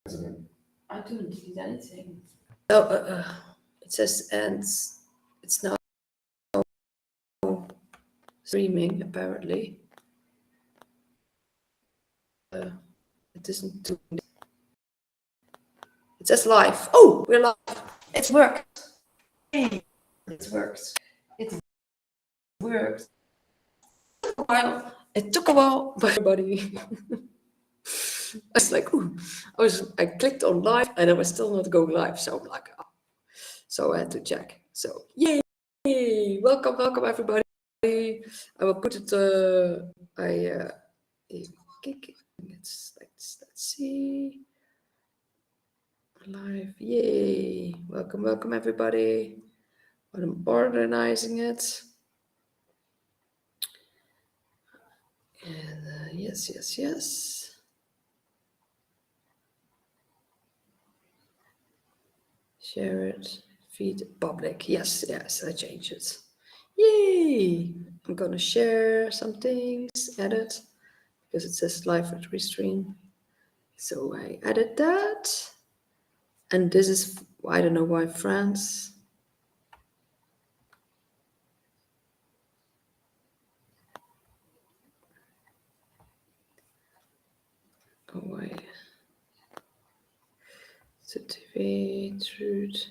I didn't delete anything. Oh, it says and it's now streaming apparently. It isn't doing it. It says live. Oh, we're live. It's worked. Hey, it works. It works. It took a while, but everybody. I was like, ooh, I clicked on live and I was still not going live. So I'm like, oh. So I had to check. So yay, welcome everybody. I will put it. Let's see. Live, yay! Welcome everybody. I'm organizing it. And yes. Share it, feed public. Yes, I changed it. Yay! I'm gonna share some things, edit, because it says live at restream. So I added that. And this is, I don't know why France. Oh, why? So TV, truth,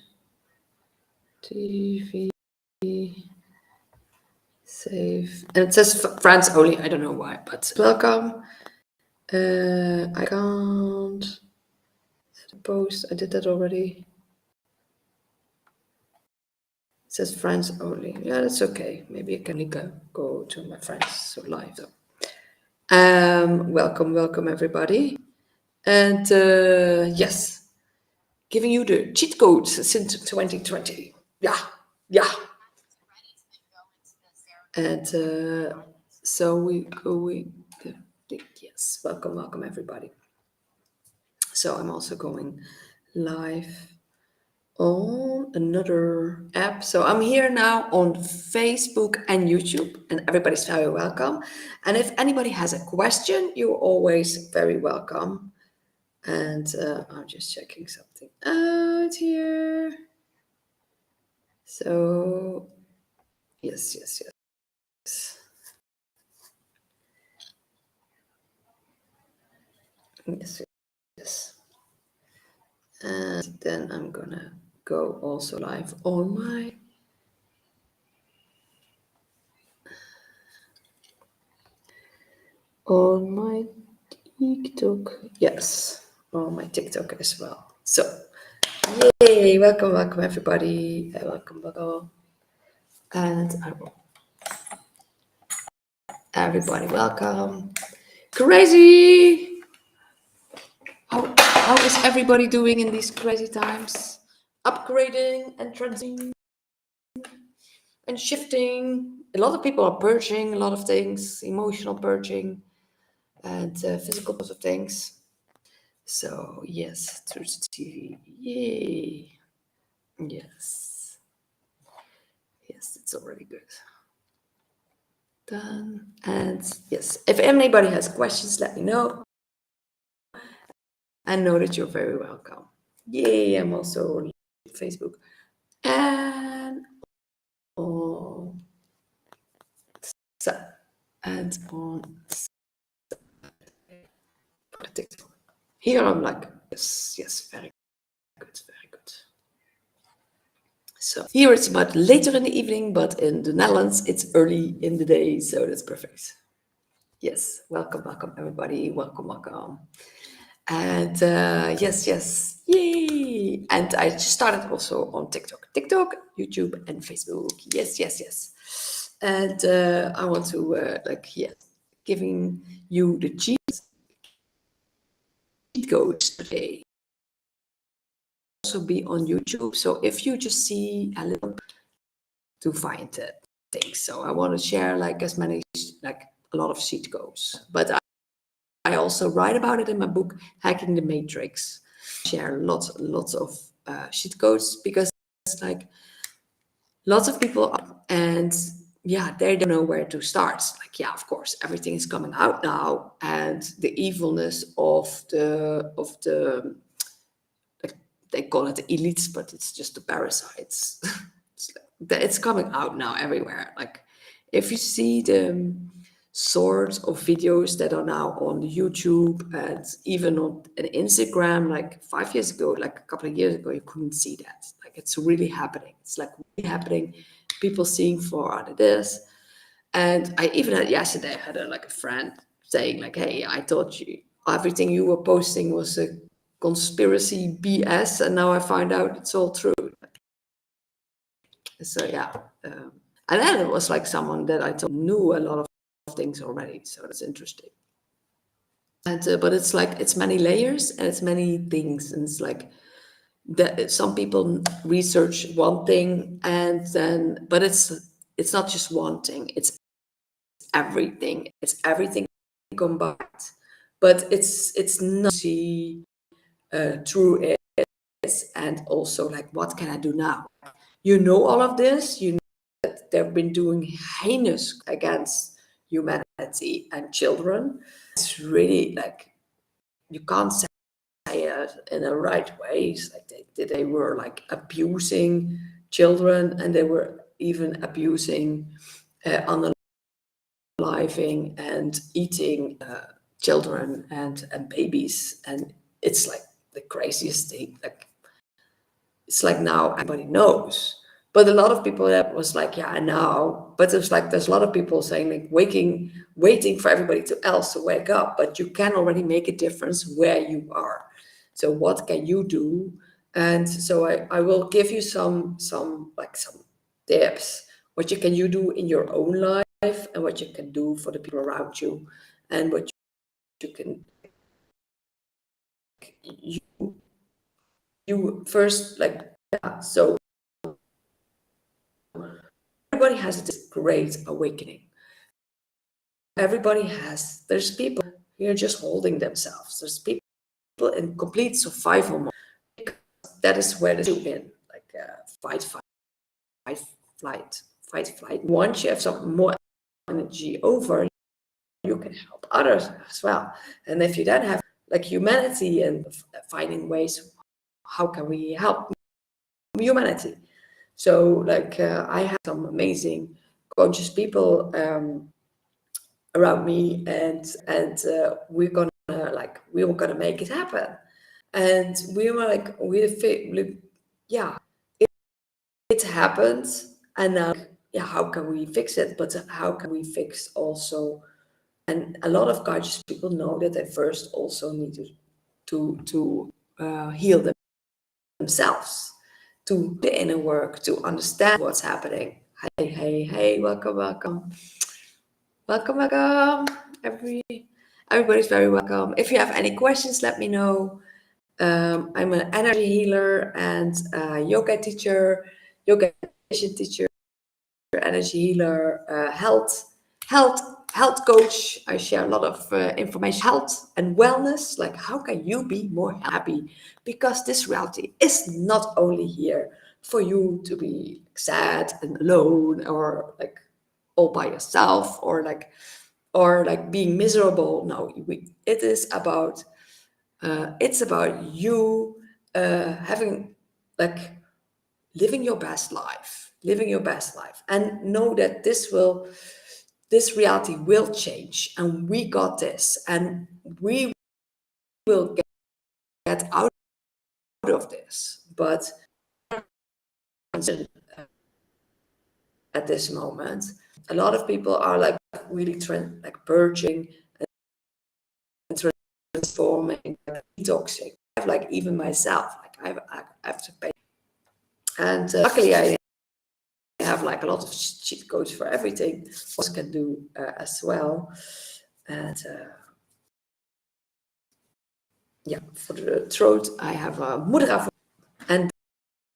TV, save. And it says France only, I don't know why, but welcome. I can't post, I did that already. It says friends only. Yeah, that's okay. Maybe I can go to my friends so live. So. Welcome everybody. And yes, giving you the cheat codes since 2020. Yeah. And so we go. Yes, welcome everybody. So I'm also going live on another app. So I'm here now on Facebook and YouTube, and everybody's very welcome. And if anybody has a question, you're always very welcome. And I'm just checking something out here. So yes. Yes. And then I'm gonna go also live on my TikTok. Yes, on my TikTok as well. So, yay! Welcome everybody. Welcome. And everybody, welcome. Crazy! How is everybody doing in these crazy times? Upgrading and transitioning and shifting. A lot of people are purging a lot of things, emotional purging and physical sorts of things. So yes, Truth TV, yay! Yes, it's already good. Done. And yes, if anybody has questions, let me know. I know that you're very welcome. Yay! I'm also on Facebook and on TikTok. Here I'm like, yes, very good. So here it's about later in the evening, but in the Netherlands it's early in the day, so that's perfect. Yes, welcome everybody, welcome. And yes, yay! And I started also on TikTok, YouTube, and Facebook. Yes. And I want to giving you the cheat codes today. Also be on YouTube. So if you just see a little to find things, so I want to share as many a lot of cheat codes, but I also write about it in my book, Hacking the Matrix. Share lots of cheat codes because lots of people and they don't know where to start. Of course, everything is coming out now, and the evilness of the they call it the elites, but it's just the parasites. It's coming out now everywhere. Like if you see the sorts of videos that are now on YouTube and even on an Instagram, like 5 years ago, like a couple of years ago, you couldn't see that. Like it's really happening. It's like really happening. People seeing for what it is. And I even had yesterday, I had a friend saying like, hey, I thought everything you were posting was a conspiracy BS, and now I find out it's all true. So yeah. And then it was like someone that I thought knew a lot of things already. So that's interesting. And but it's like it's many layers and it's many things, and it's like that some people research one thing and then, but it's not just one thing. It's everything. It's everything combined. But it's not see through it, and also like what can I do now? You know all of this. You know that they've been doing heinous against humanity and children. It's really like you can't say it in the right ways. Like they were like abusing children, and they were even abusing, unaliving and eating children and babies, and it's like the craziest thing. Like it's like now everybody knows, but a lot of people that was like, yeah, I know, but it's like there's a lot of people saying like waiting for everybody else to wake up, but you can already make a difference where you are. So what can you do? And so I will give you some tips what you do in your own life, and what you can do for the people around you, and what you can you first like. Yeah, so everybody has this great awakening. There's people who are just holding themselves. There's people in complete survival mode. That is where they in, like fight, flight, fight, flight. Once you have some more energy over, you can help others as well. And if you then have like humanity and finding ways, how can we help humanity? So like I have some amazing conscious people around me, and we were gonna make it happen, and we were like yeah, it happened, and now yeah, how can we fix it? But how can we fix also? And a lot of conscious people know that they first also need to heal themselves, to the inner work, to understand what's happening. Hey, welcome. Everybody's very welcome. If you have any questions, let me know. I'm an energy healer and yoga teacher, yoga teacher, energy healer, health coach. I share a lot of information, health and wellness. Like how can you be more happy? Because this reality is not only here for you to be sad and alone, or like all by yourself, or like being miserable. No, it is about you having like living your best life, and know that this reality will change, and we got this, and we will get out of this. But at this moment, a lot of people are like really purging and transforming, detoxing. I have like even myself, like I have to pay, and luckily I have like a lot of cheat codes for everything. What can do as well, and yeah, for the throat I have a mudra, and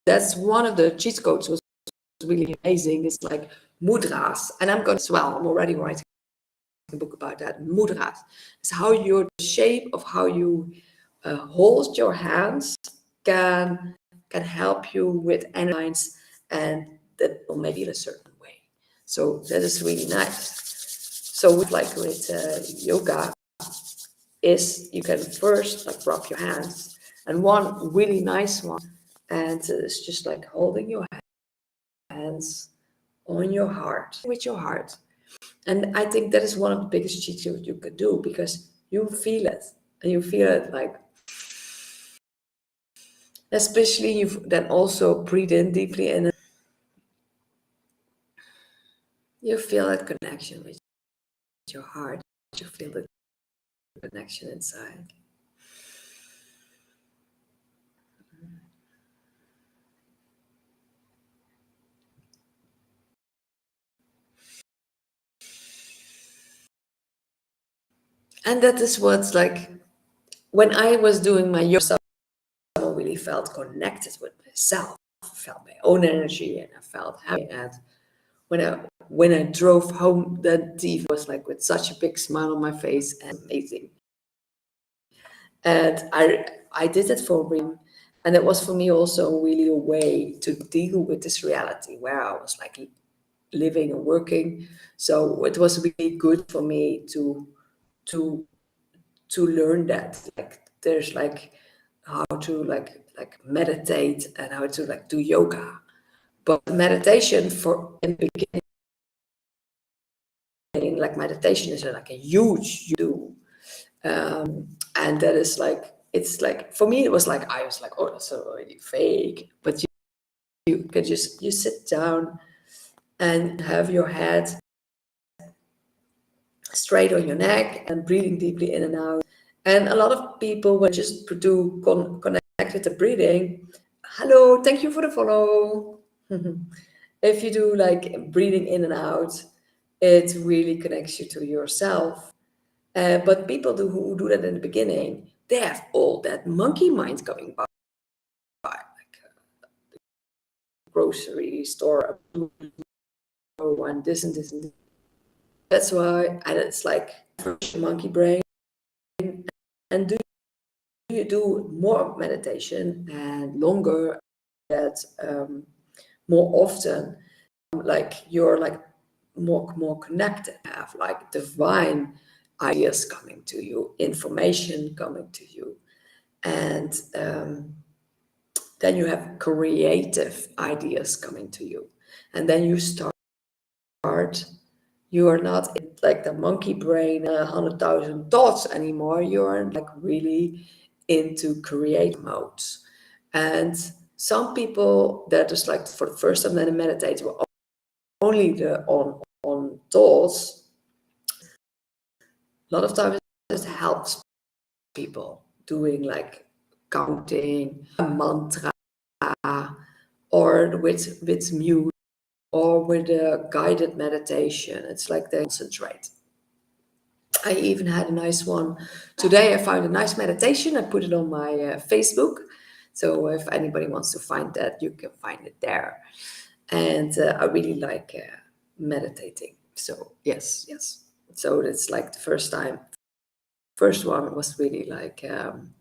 that's one of the cheat codes. Was really amazing. It's like mudras, and I'm going as well. I'm already writing a book about that. Mudras. It's how the shape of how you hold your hands can help you with any lines, and that will make it a certain way. So that is really nice. So with yoga, is you can first like rub your hands, And one really nice one, and it's just like holding your hands on your heart, with your heart. And I think that is one of the biggest cheat codes you could do, because you feel it, and you feel it like, especially you then also breathe in deeply, and you feel that connection with your heart. You feel the connection inside. And that is what's like, when I was doing my yoga, I really felt connected with myself. I felt my own energy, and I felt happy. And when I drove home, that TV was like with such a big smile on my face, and amazing. And I did it for a reason, and it was for me also really a way to deal with this reality where I was like living and working. So it was really good for me to to learn that, like there's like how to like meditate, and how to like do yoga. But meditation, for in the beginning, like meditation is like a huge you do, and that is like, it's like, for me it was like, I was like, oh, that's already fake. But you can just, you sit down and have your head straight on your neck and breathing deeply in and out. And a lot of people, when just do connect with the breathing, hello, thank you for the follow. If you do like breathing in and out, it really connects you to yourself. But people who do that in the beginning, they have all that monkey mind going by, like grocery store, and this and this and this. That's why, and it's like monkey brain. And do you do more meditation and longer, that more often, like you're like more connected, have like divine ideas coming to you, information coming to you, and then you have creative ideas coming to you, and then you start, you are not in like the monkey brain, 100,000 thoughts anymore. You are like really into create modes. And some people that just like for the first time then they meditate were only the on thoughts. A lot of times it helps people doing like counting, a mantra, or with music, or with a guided meditation. It's like they concentrate. I even had a nice one today. I found a nice meditation. I put it on my Facebook. So if anybody wants to find that, you can find it there. And I really like meditating. So yes, yes. So it's like the first time. First one was really like um,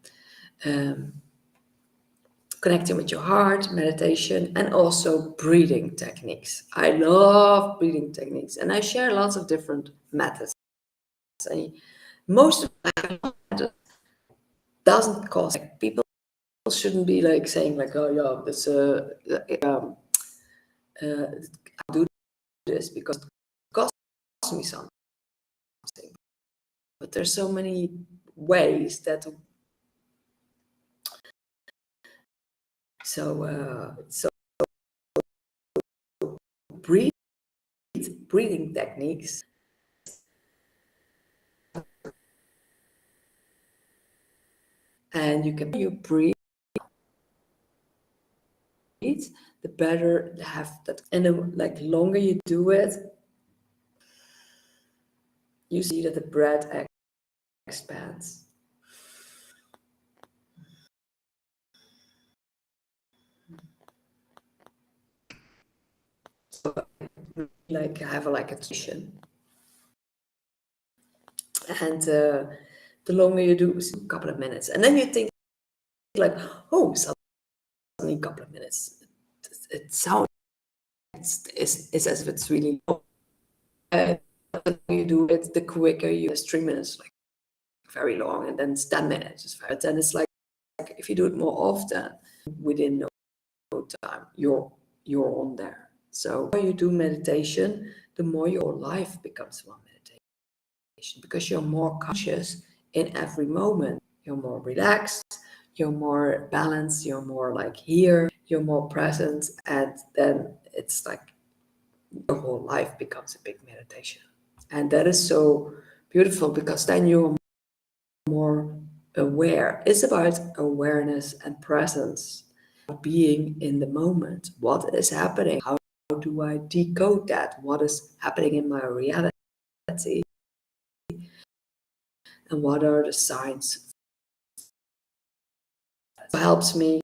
connecting with your heart, meditation, and also breathing techniques. I love breathing techniques, and I share lots of different methods. And most of it doesn't cost. Like, people shouldn't be like saying like, oh yeah, this I'll do this because it costs me something. But there's so many ways that so breathe breathing techniques, and you breathe, the better have that. And the like longer you do it, you see that the breath expands. So, like have like a tradition, and the longer you do, a couple of minutes, and then you think like, oh, suddenly a couple of minutes. It sounds, it's as if it's really long. The longer you do it, the quicker you. It's 3 minutes, like very long, and then it's 10 minutes. Then it's like like if you do it more often, within no time, you're on there. So the more you do meditation, the more your life becomes one meditation, because you're more conscious in every moment. You're more relaxed, you're more balanced, you're more like here, you're more present, and then it's like your whole life becomes a big meditation. And that is so beautiful, because then you're more aware. It's about awareness and presence, being in the moment. What is happening? How do I decode that? What is happening in my reality? And what are the signs? It helps me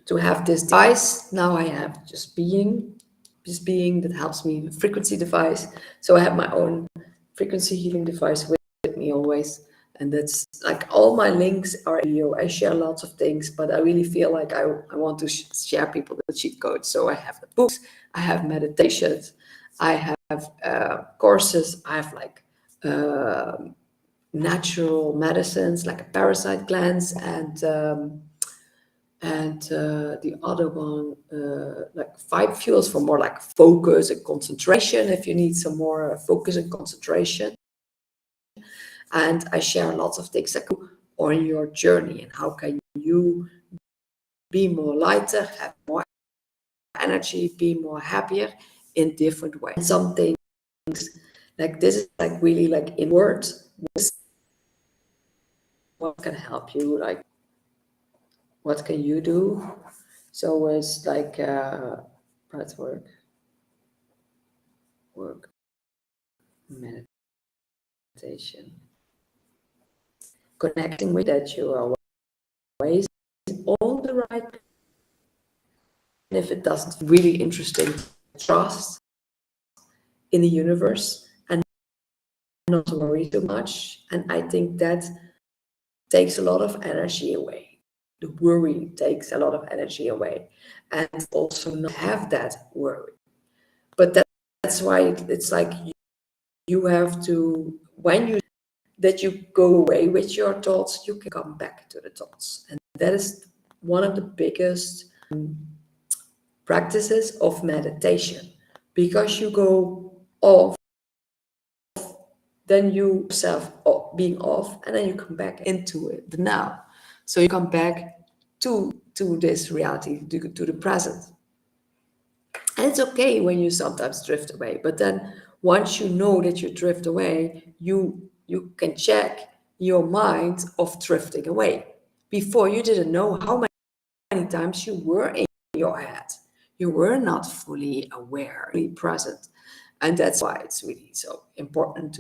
to have this device. Now I have just being that helps me, frequency device. So I have my own frequency healing device with me always. And that's like all my links are video. I share lots of things, but I really feel like I want to share people the cheat codes. So I have the books, I have meditations, I have courses, I have like natural medicines like a parasite cleanse, and the other one, like vibe fuels for more like focus and concentration, if you need some more focus and concentration. And I share lots of things like on your journey, and how can you be more lighter, have more energy, be more happier in different ways. And some things like this is like really like in words, what can help you, like what can you do? So it's like breath work, meditation, connecting with that you are always on the right. And if it doesn't, really interesting, trust in the universe and not worry too much. And I think that takes a lot of energy away. The worry takes a lot of energy away, and also not have that worry. But that's why it's like you have to, when you that you go away with your thoughts, you can come back to the thoughts. And that is one of the biggest practices of meditation, because you go off, then you yourself being off, and then you come back into it, the now. So you come back to this reality, to the present. And it's okay when you sometimes drift away, but then once you know that you drift away, you can check your mind of drifting away. Before, you didn't know how many times you were in your head. You were not fully aware, fully present. And that's why it's really so important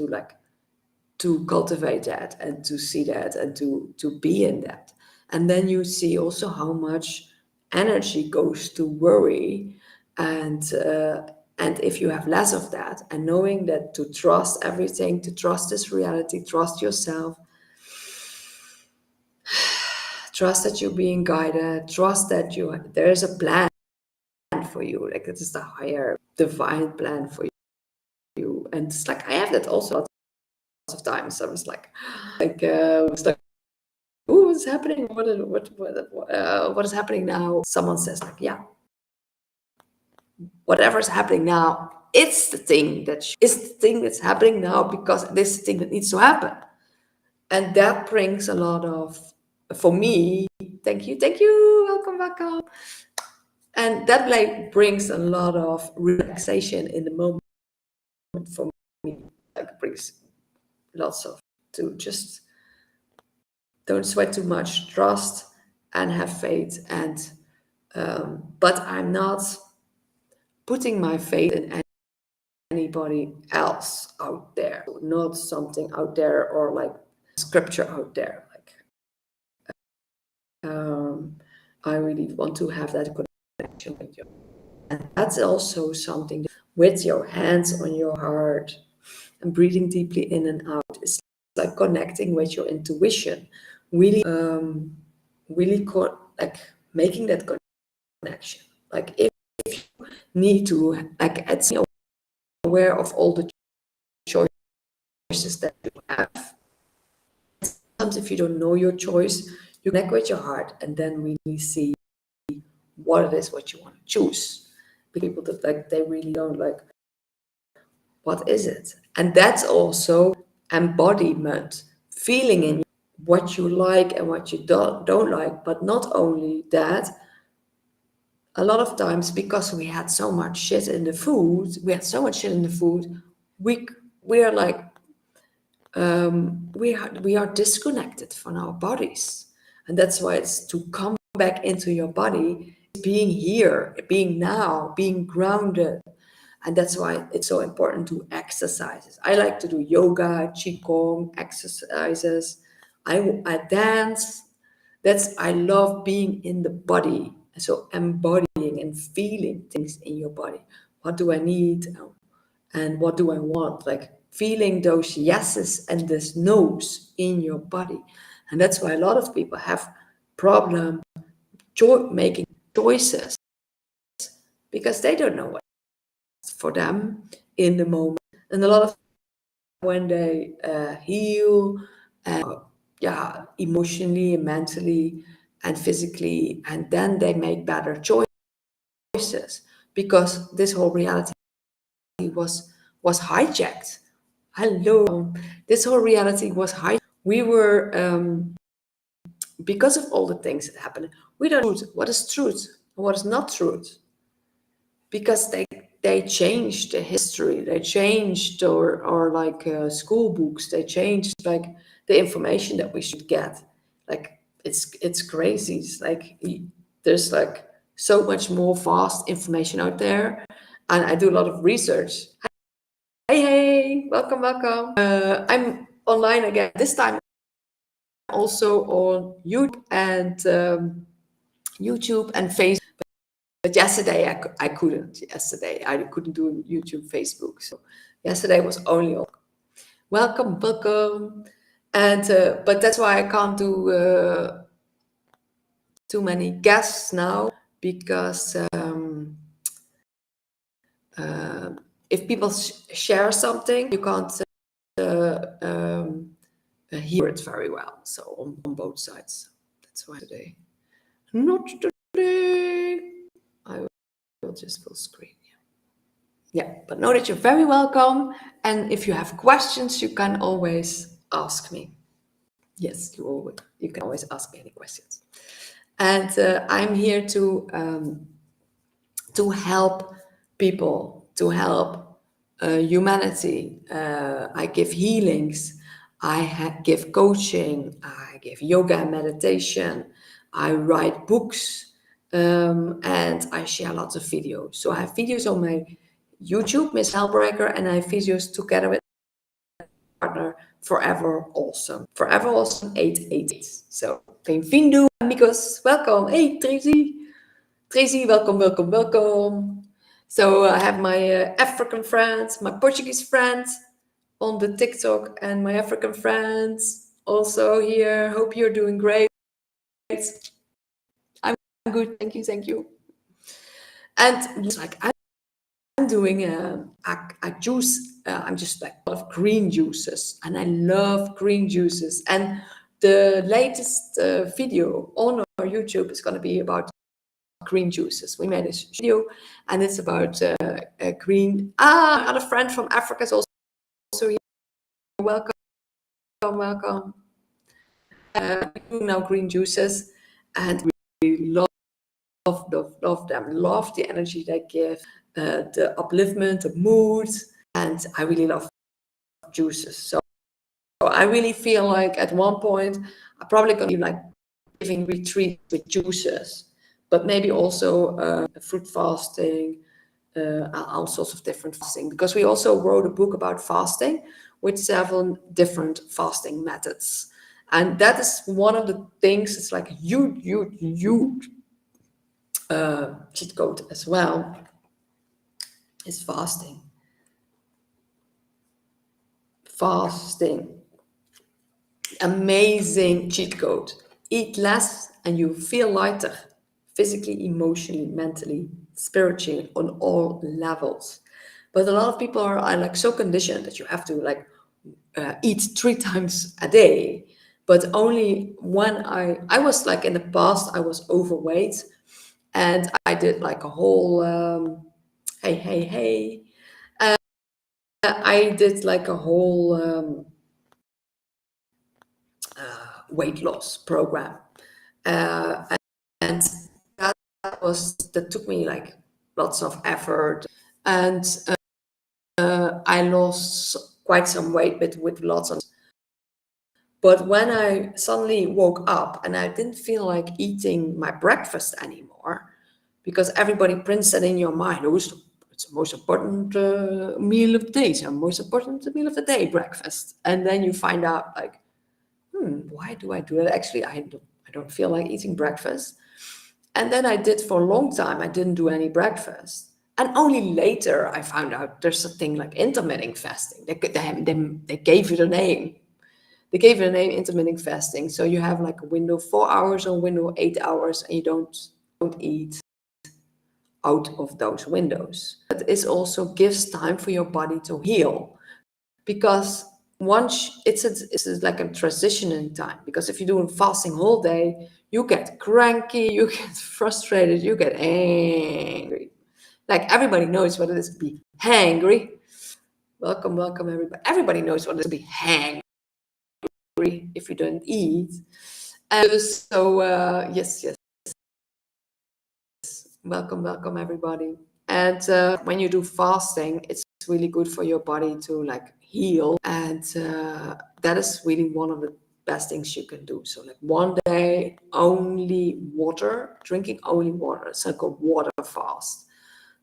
to cultivate that, and to see that, and to be in that. And then you see also how much energy goes to worry, and if you have less of that, and knowing that to trust everything, to trust this reality, trust yourself, trust that you're being guided, trust that there's a plan for you, like it is the higher divine plan for you. And it's like I have that also lots of times. I was like oh, what's happening? What is happening now? Someone says like, yeah, whatever's happening now, it's the thing that's happening now, because this thing that needs to happen. And that brings a lot of, for me, thank you, welcome. And that like brings a lot of relaxation in the moment for me. Like brings lots of, to just don't sweat too much, trust and have faith. And but I'm not putting my faith in anybody else out there, not something out there, or like scripture out there. Like I really want to have that connection with you. And that's also something with your hands on your heart and breathing deeply in and out. It's like connecting with your intuition, really, like making that connection. Like if you need to, like, it's aware of all the choices that you have. Sometimes if you don't know your choice, You connect with your heart and then really see what it is what you want to choose. People that like they really don't like, what is it? And that's also embodiment, feeling in what you like and what you don't like. But not only that, a lot of times because we had so much shit in the food, we we are like we are disconnected from our bodies, and that's why it's to come back into your body, being here, being now, being grounded, and that's why it's so important to exercise. I like to do yoga, qigong exercises. I dance. I love being in the body. So embodying and feeling things in your body. What do I need? And what do I want? Like feeling those yeses and those nos in your body. And that's why a lot of people have problem making choices because they don't know what's for them in the moment. And a lot of when they heal, emotionally and mentally and physically, and then they make better choices because this whole reality was hijacked. Hello, this whole reality was hijacked. We were because of all the things that happened. We don't know what is truth and what is not truth because they changed the history. They changed or like school books. They changed like the information that we should get. Like it's crazy. It's like there's like so much more fast information out there, and I do a lot of research. Hey, welcome. I'm online again. This time also on YouTube and Facebook. But yesterday I couldn't. Yesterday I couldn't do YouTube, Facebook. So yesterday was only on. Welcome. And but that's why I can't do too many guests now because if people share something, you can't hear it very well. So on both sides. That's why today. Not today. I will just full screen. Yeah, but know that you're very welcome. And if you have questions, you can always ask me. Yes, you can always ask me any questions. And I'm here to help people, to help humanity. I give healings. I give coaching. I give yoga and meditation. I write books. And I share lots of videos. So I have videos on my YouTube, Miss Hellbreaker, and I have videos together with my partner, Forever Awesome. Forever Awesome 888. So, bem-vindo, amigos. Welcome. Hey, Tracy, welcome. So I have my African friends, my Portuguese friends on the TikTok, and my African friends also here. Hope you're doing great. I'm good. Thank you. And just like I'm doing a juice. I'm just like a lot of green juices, and I love green juices. And the latest video on our YouTube is going to be about green juices. We made this video, and it's about green. Another friend from Africa is also here. Welcome. Doing now green juices, and we love them. Love the energy they give, the upliftment, the mood, and I really love juices. So I really feel like at one point I'm probably going to be like giving retreat with juices, but maybe also fruit fasting, all sorts of different fasting, because we also wrote a book about fasting with 7 different fasting methods. And that is one of the things, it's like huge cheat code as well, is fasting. Amazing cheat code. Eat less and you feel lighter, physically, emotionally, mentally, spiritually, on all levels. But a lot of people are like so conditioned that you have to like eat 3 times a day. But only when I was like, in the past, I was overweight, and I did like a whole hey, hey, hey. I did like a whole weight loss program, uh, and that that took me like lots of effort, and I lost quite some weight with lots of. But when I suddenly woke up and I didn't feel like eating my breakfast anymore, because everybody prints that in your mind, oh, it's the most important meal of the day, so most important meal of the day, breakfast. And then you find out like, why do I do it? Actually, I don't feel like eating breakfast. And then I did for a long time, I didn't do any breakfast. And only later I found out there's a thing like intermittent fasting. They gave it a name. They gave it a name, intermittent fasting. So you have like a window 4 hours or a window 8 hours, and you don't eat out of those windows. But it also gives time for your body to heal, because once it's like a transitioning time. Because if you're doing fasting whole day, you get cranky, you get frustrated, you get angry. Like everybody knows what it is to be hangry. Welcome, welcome everybody. Everybody knows what it is to be hangry if you don't eat. And so yes, yes. Welcome, welcome everybody. And when you do fasting, it's really good for your body to like heal, and that is really one of the best things you can do. So like one day only water, drinking only water. It's like a water fast.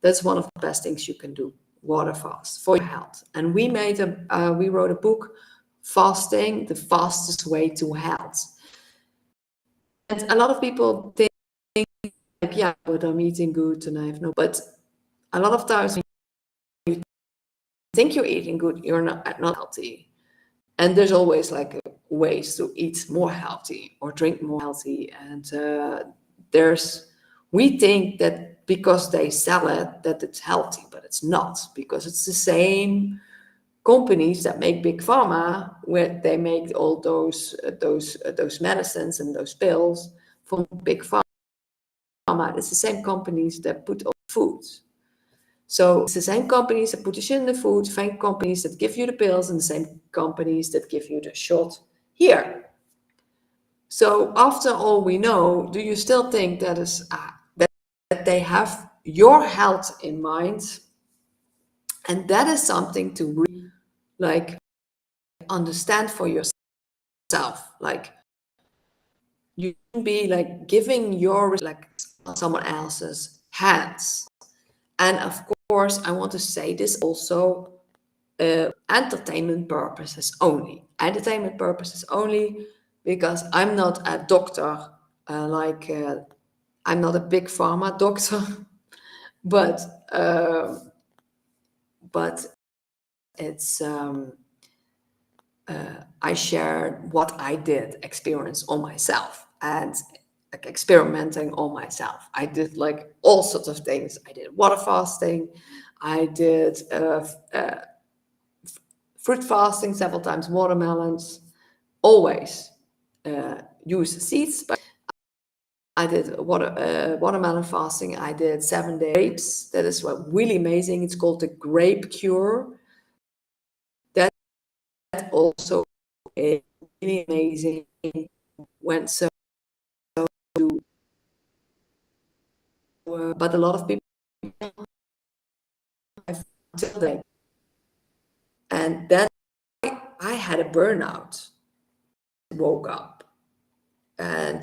That's one of the best things you can do. Water fast for your health. And we wrote a book, Fasting: The Fastest Way to Health. And a lot of people think like, yeah, but I'm eating good and I have no. But a lot of times when you think you're eating good, you're not healthy. And there's always like ways to eat more healthy or drink more healthy. And we think that because they sell it, that it's healthy, but it's not, because it's the same companies that make big pharma, where they make all those medicines and those pills from big pharma. It's the same companies that put all the foods. So it's the same companies that put the shit in the food, same companies that give you the pills, and the same companies that give you the shot here. So after all we know, do you still think that is that they have your health in mind? And that is something to really like understand for yourself. Like you can be like giving your like someone else's hands. And of course, I want to say this also, entertainment purposes only. Entertainment purposes only, because I'm not a doctor, I'm not a big pharma doctor, but uh, but it's I shared what I did experience on myself, and like experimenting on myself. I did like all sorts of things. I did water fasting. I did fruit fasting several times, watermelons, always use seeds. But I did watermelon fasting. I did 7 days grapes. That is what really amazing. It's called the grape cure. That also is really amazing. When so, but a lot of people have until they, and then I had a burnout. Woke up, and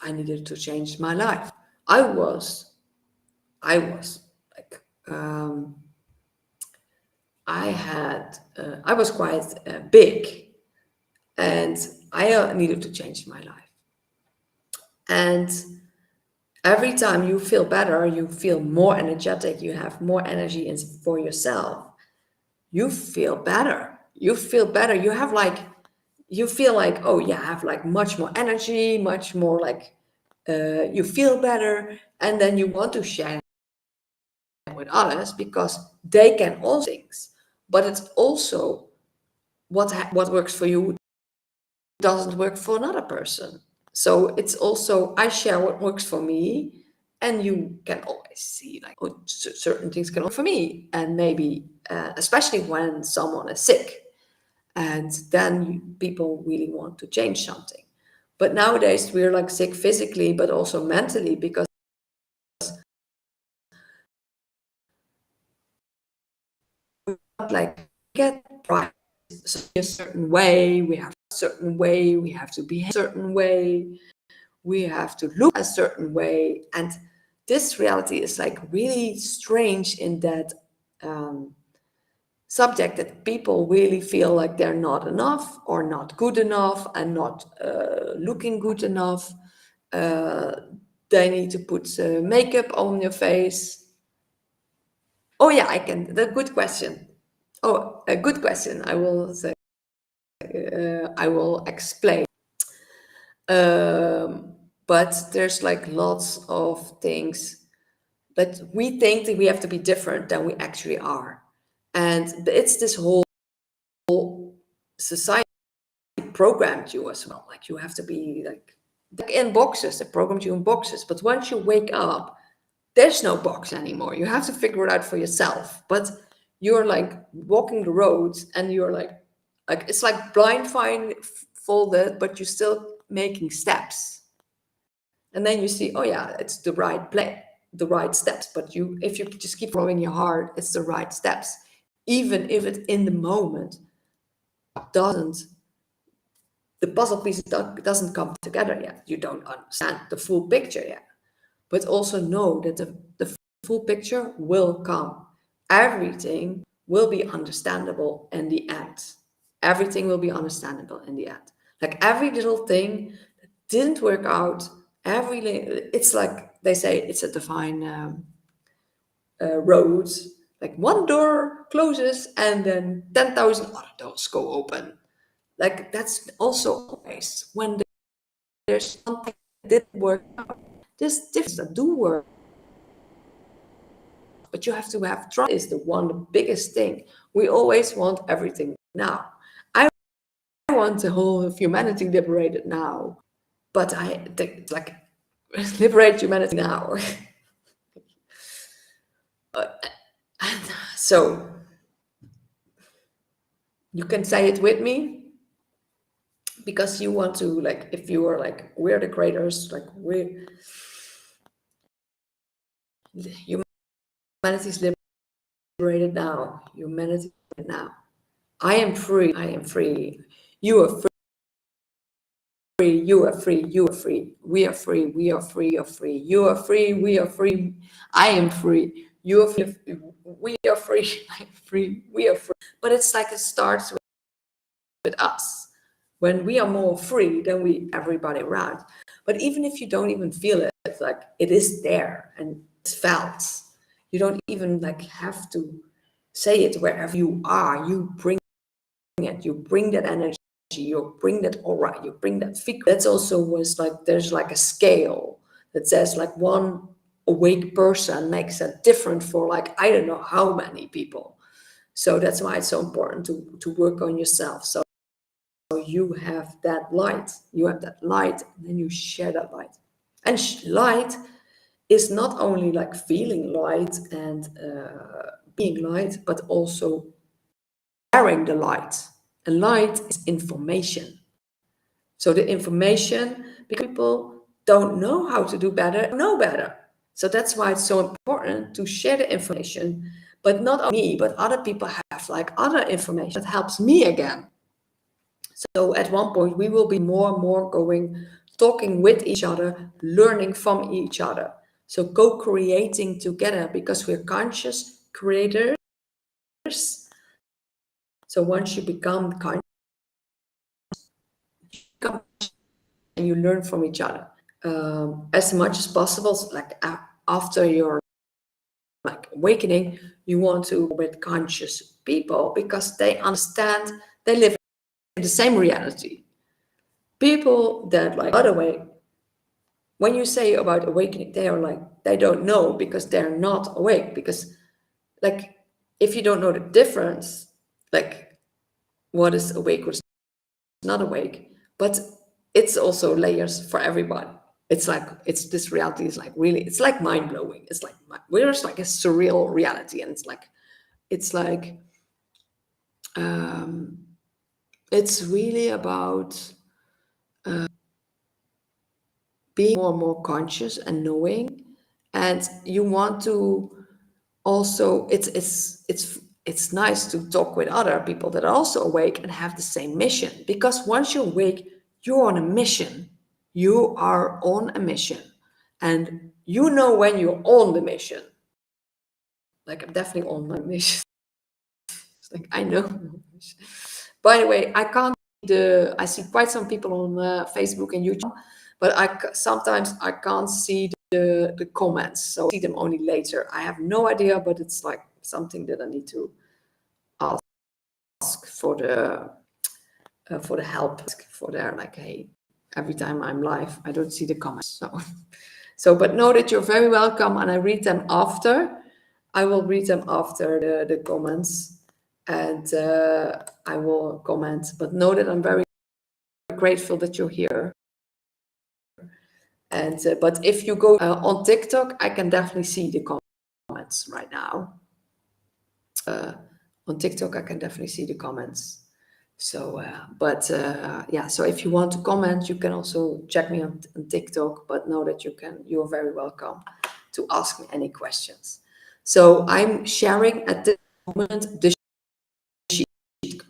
I needed to change my life. I was like, I was quite big, and I needed to change my life. And every time you feel better, you feel more energetic, you have more energy for yourself. You feel better. You feel better. You feel like, oh yeah, I have like much more energy, much more like, you feel better. And then you want to share with others, because they can also things, but it's also what works for you doesn't work for another person. So it's also, I share what works for me, and you can always see like, oh, certain things can work for me, and maybe especially when someone is sick, and then people really want to change something. But nowadays we're like sick physically, but also mentally, because like get right a certain way, we have a certain way, we have to behave a certain way, we have to look a certain way. And this reality is like really strange in that subject, that people really feel like they're not enough or not good enough and not looking good enough. They need to put makeup on your face. Oh yeah, I can. The good question. Oh, a good question. I will say. I will explain. But there's like lots of things that we think that we have to be different than we actually are, and it's this whole society programmed you as well. Like you have to be like in boxes. They programmed you in boxes. But once you wake up, there's no box anymore. You have to figure it out for yourself. But you're like walking the roads, and you're like it's like blindfolded, but you're still making steps. And then you see, oh yeah, it's the right play, the right steps. But if you just keep following your heart, it's the right steps, even if it in the moment doesn't. The puzzle piece doesn't come together yet. You don't understand the full picture yet. But also know that the full picture will come. Everything will be understandable in the end. Everything will be understandable in the end. Like every little thing that didn't work out, it's like they say, it's a divine road. Like one door closes and then 10,000 other doors go open. Like that's also always when there's something that didn't work out. There's different that do work, but you have to have trust. Is the biggest thing. We always want everything now. I want the whole of humanity liberated now, but I think like liberate humanity now. So you can say it with me, because you want to, like, if you are like, we're the creators, like humanity's liberated now. Humanity now. I am free. I am free. You are free. You are free. You are free. We are free. We are free. You are free. You are free. We are free. I am free. You are free. We are free. I am free. We are free. But it's like it starts with us. When we are more free than everybody around. But even if you don't even feel it, it's like it is there and it's felt. You don't even like have to say it. Wherever you are, you bring it. You bring that energy. You bring that aura. You bring that figure. That's also was like there's like a scale that says like one awake person makes a difference for like I don't know how many people. So that's why it's so important to work on yourself. So you have that light, and then you share that light. And light is not only like feeling light and being light, but also sharing the light. And light is information. So the information, because people don't know how to do better, know better. So that's why it's so important to share the information, but not only me, but other people have like other information that helps me again. So at one point, we will be more and more talking with each other, learning from each other. So co-creating together, because we're conscious creators. So once you become conscious, and you learn from each other as much as possible. So like after your like awakening, you want to with conscious people, because they understand, they live in the same reality. People that like, by the way, when you say about awakening, they are like, they don't know because they're not awake. Because like, if you don't know the difference, like what is awake, what's not awake, but it's also layers for everybody. It's like, it's this reality is like really, it's like mind blowing. It's like we're just like a surreal reality, and it's like it's really about being more and more conscious and knowing, and you want to also, it's nice to talk with other people that are also awake and have the same mission, because once you're awake, you're on a mission. You are on a mission, and you know when you're on the mission. Like, I'm definitely on my mission. It's like, I know. By the way, I see quite some people on Facebook and YouTube, but sometimes I can't see the comments, so I see them only later. I have no idea, but it's like something that I need to ask for the help, for their, like, hey, every time I'm live, I don't see the comments. So but know that you're very welcome, and I read them after. I will read them after the comments, and I will comment. But know that I'm very grateful that you're here. And but if you go on TikTok, I can definitely see the comments right now. On TikTok, I can definitely see the comments. So, yeah. So if you want to comment, you can also check me on TikTok. But know that you're very welcome to ask me any questions. So I'm sharing at this moment the cheat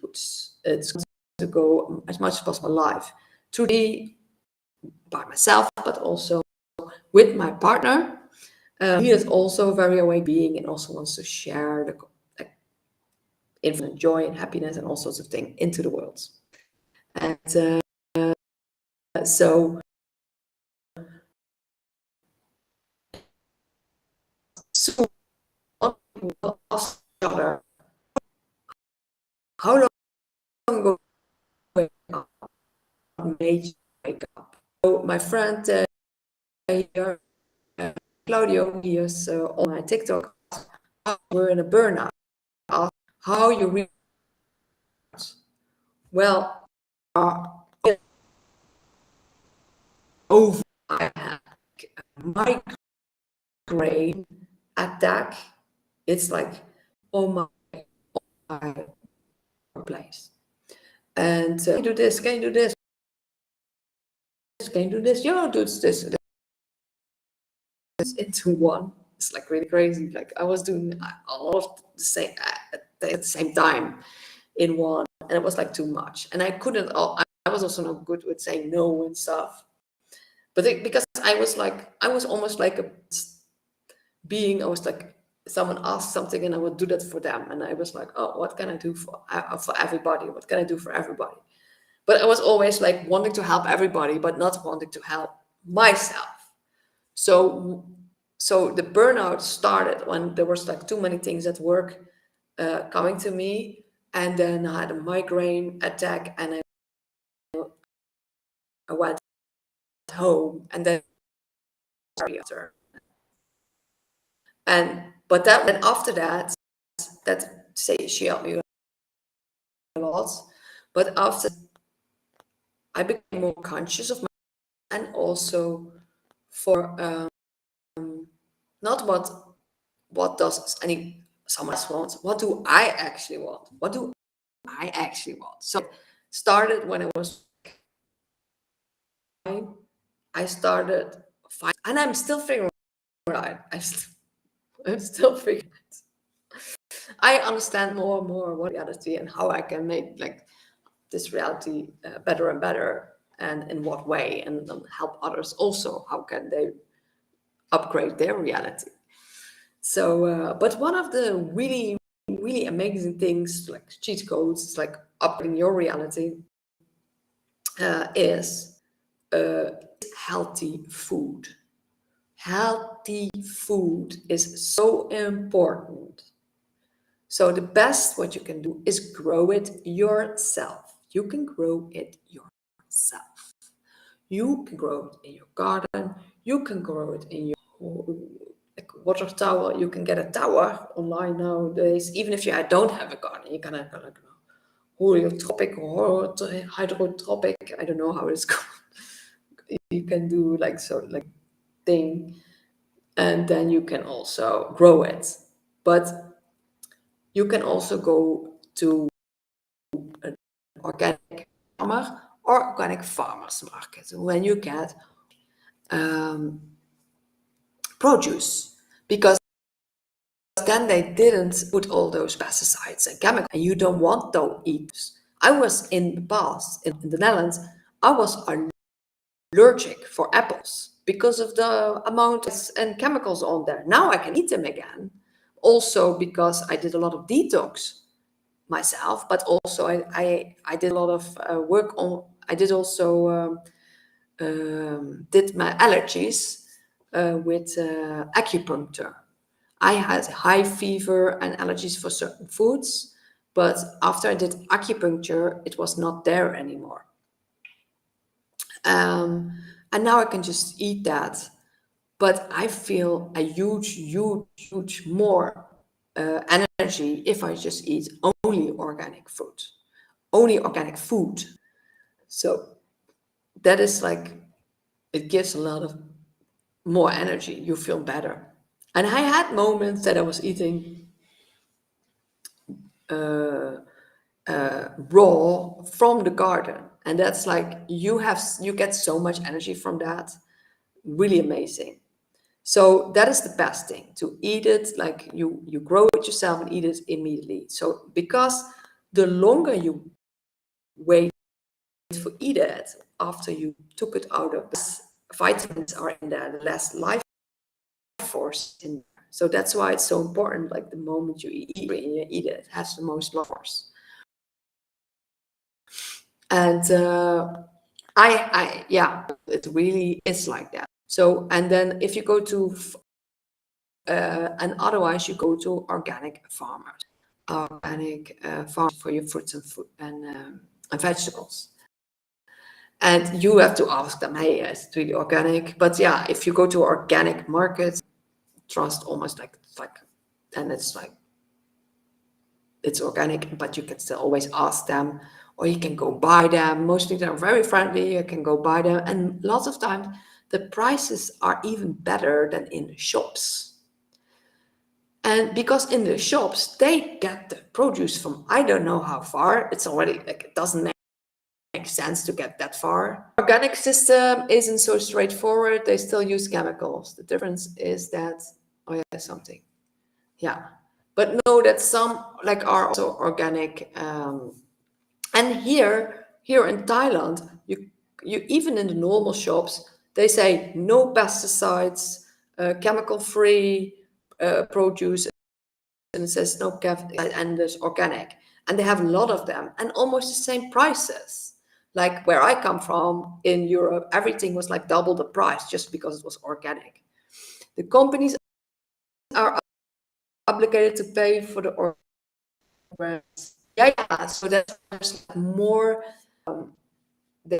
codes. It's going to go as much as possible live, today by myself, but also with my partner. He is also a very awake being and also wants to share the infinite joy and happiness and all sorts of things into the world. And so soon we will ask each other, how long ago made you wake up? So my friend here, Claudio, he is on my TikTok. We're in a burnout. How you reach? Well, over I had a migraine attack. It's like, oh my place. And can you do this? Can you do this? Can you do this? You know, do this into one. It's like really crazy. Like, I was doing all of the same at the same time in one, and it was like too much. And I couldn't. I was also not good with saying no and stuff. But because I was almost like a being. I was like, someone asked something and I would do that for them, and I was like, oh, what can I do for everybody? What can I do for everybody? But I was always like wanting to help everybody, but not wanting to help myself. So the burnout started when there was like too many things at work coming to me, and then I had a migraine attack, and I went home, and then but then after that she helped me a lot. But after, I became more conscious of my, and also for not what does someone else want, what do I actually want? What do I actually want? So started when I was I started fine, and I'm still figuring it out. I'm still figuring it. I understand more and more what reality and how I can make like this reality better and better, and in what way, and help others also. How can they upgrade their reality? So, but one of the really, really amazing things, like cheat codes, is like upgrading your reality, is healthy food. Healthy food is so important. So the best what you can do is grow it yourself. You can grow it yourself. You can grow it in your garden. You can grow it in your like water tower. You can get a tower online nowadays. Even if you don't have a garden, you can have like heliotropic or hydrotropic. I don't know how it's called. You can do like so like thing, and then you can also grow it. But you can also go to an organic farmer or organic farmers market when you get produce, because then they didn't put all those pesticides and chemicals, and you don't want to eat. I was in the past in the Netherlands, I was allergic for apples because of the amount and chemicals on there. Now I can eat them again, also because I did a lot of detox myself, but also I did a lot of work on. I did also did my allergies with acupuncture. I had high fever and allergies for certain foods, but after I did acupuncture, it was not there anymore. And now I can just eat that, but I feel a huge more energy if I just eat only organic food. So that is like, it gives a lot of more energy. You feel better. And I had moments that I was eating raw from the garden, and that's like you get so much energy from that. Really amazing. So that is the best thing, to eat it like you grow it yourself and eat it immediately. So because the longer you wait for eat it after you took it out of this, vitamins are in there, the less life force in there. So that's why it's so important, like the moment you eat it has the most life force. And yeah, it really is like that. So, and then if you go to and otherwise you go to organic farmers, farms for your fruits and vegetables. And you have to ask them, hey, is it really organic? But yeah, if you go to organic markets, trust almost like, then it's like, it's organic, but you can still always ask them, or you can go buy them. Mostly they're very friendly, you can go buy them. And lots of times the prices are even better than in the shops. And because in the shops, they get the produce from I don't know how far. It's already like, it doesn't make sense to get that far. Organic system isn't so straightforward. They still use chemicals. The difference is that, oh yeah, there's something. Yeah. But know that some like are also organic. And here in Thailand, you even in the normal shops, they say no pesticides, chemical-free produce, and it says no and there's organic, and they have a lot of them and almost the same prices. Like where I come from in Europe, everything was like double the price just because it was organic. The companies are obligated to pay for the organic brands. Yeah, so there's more. They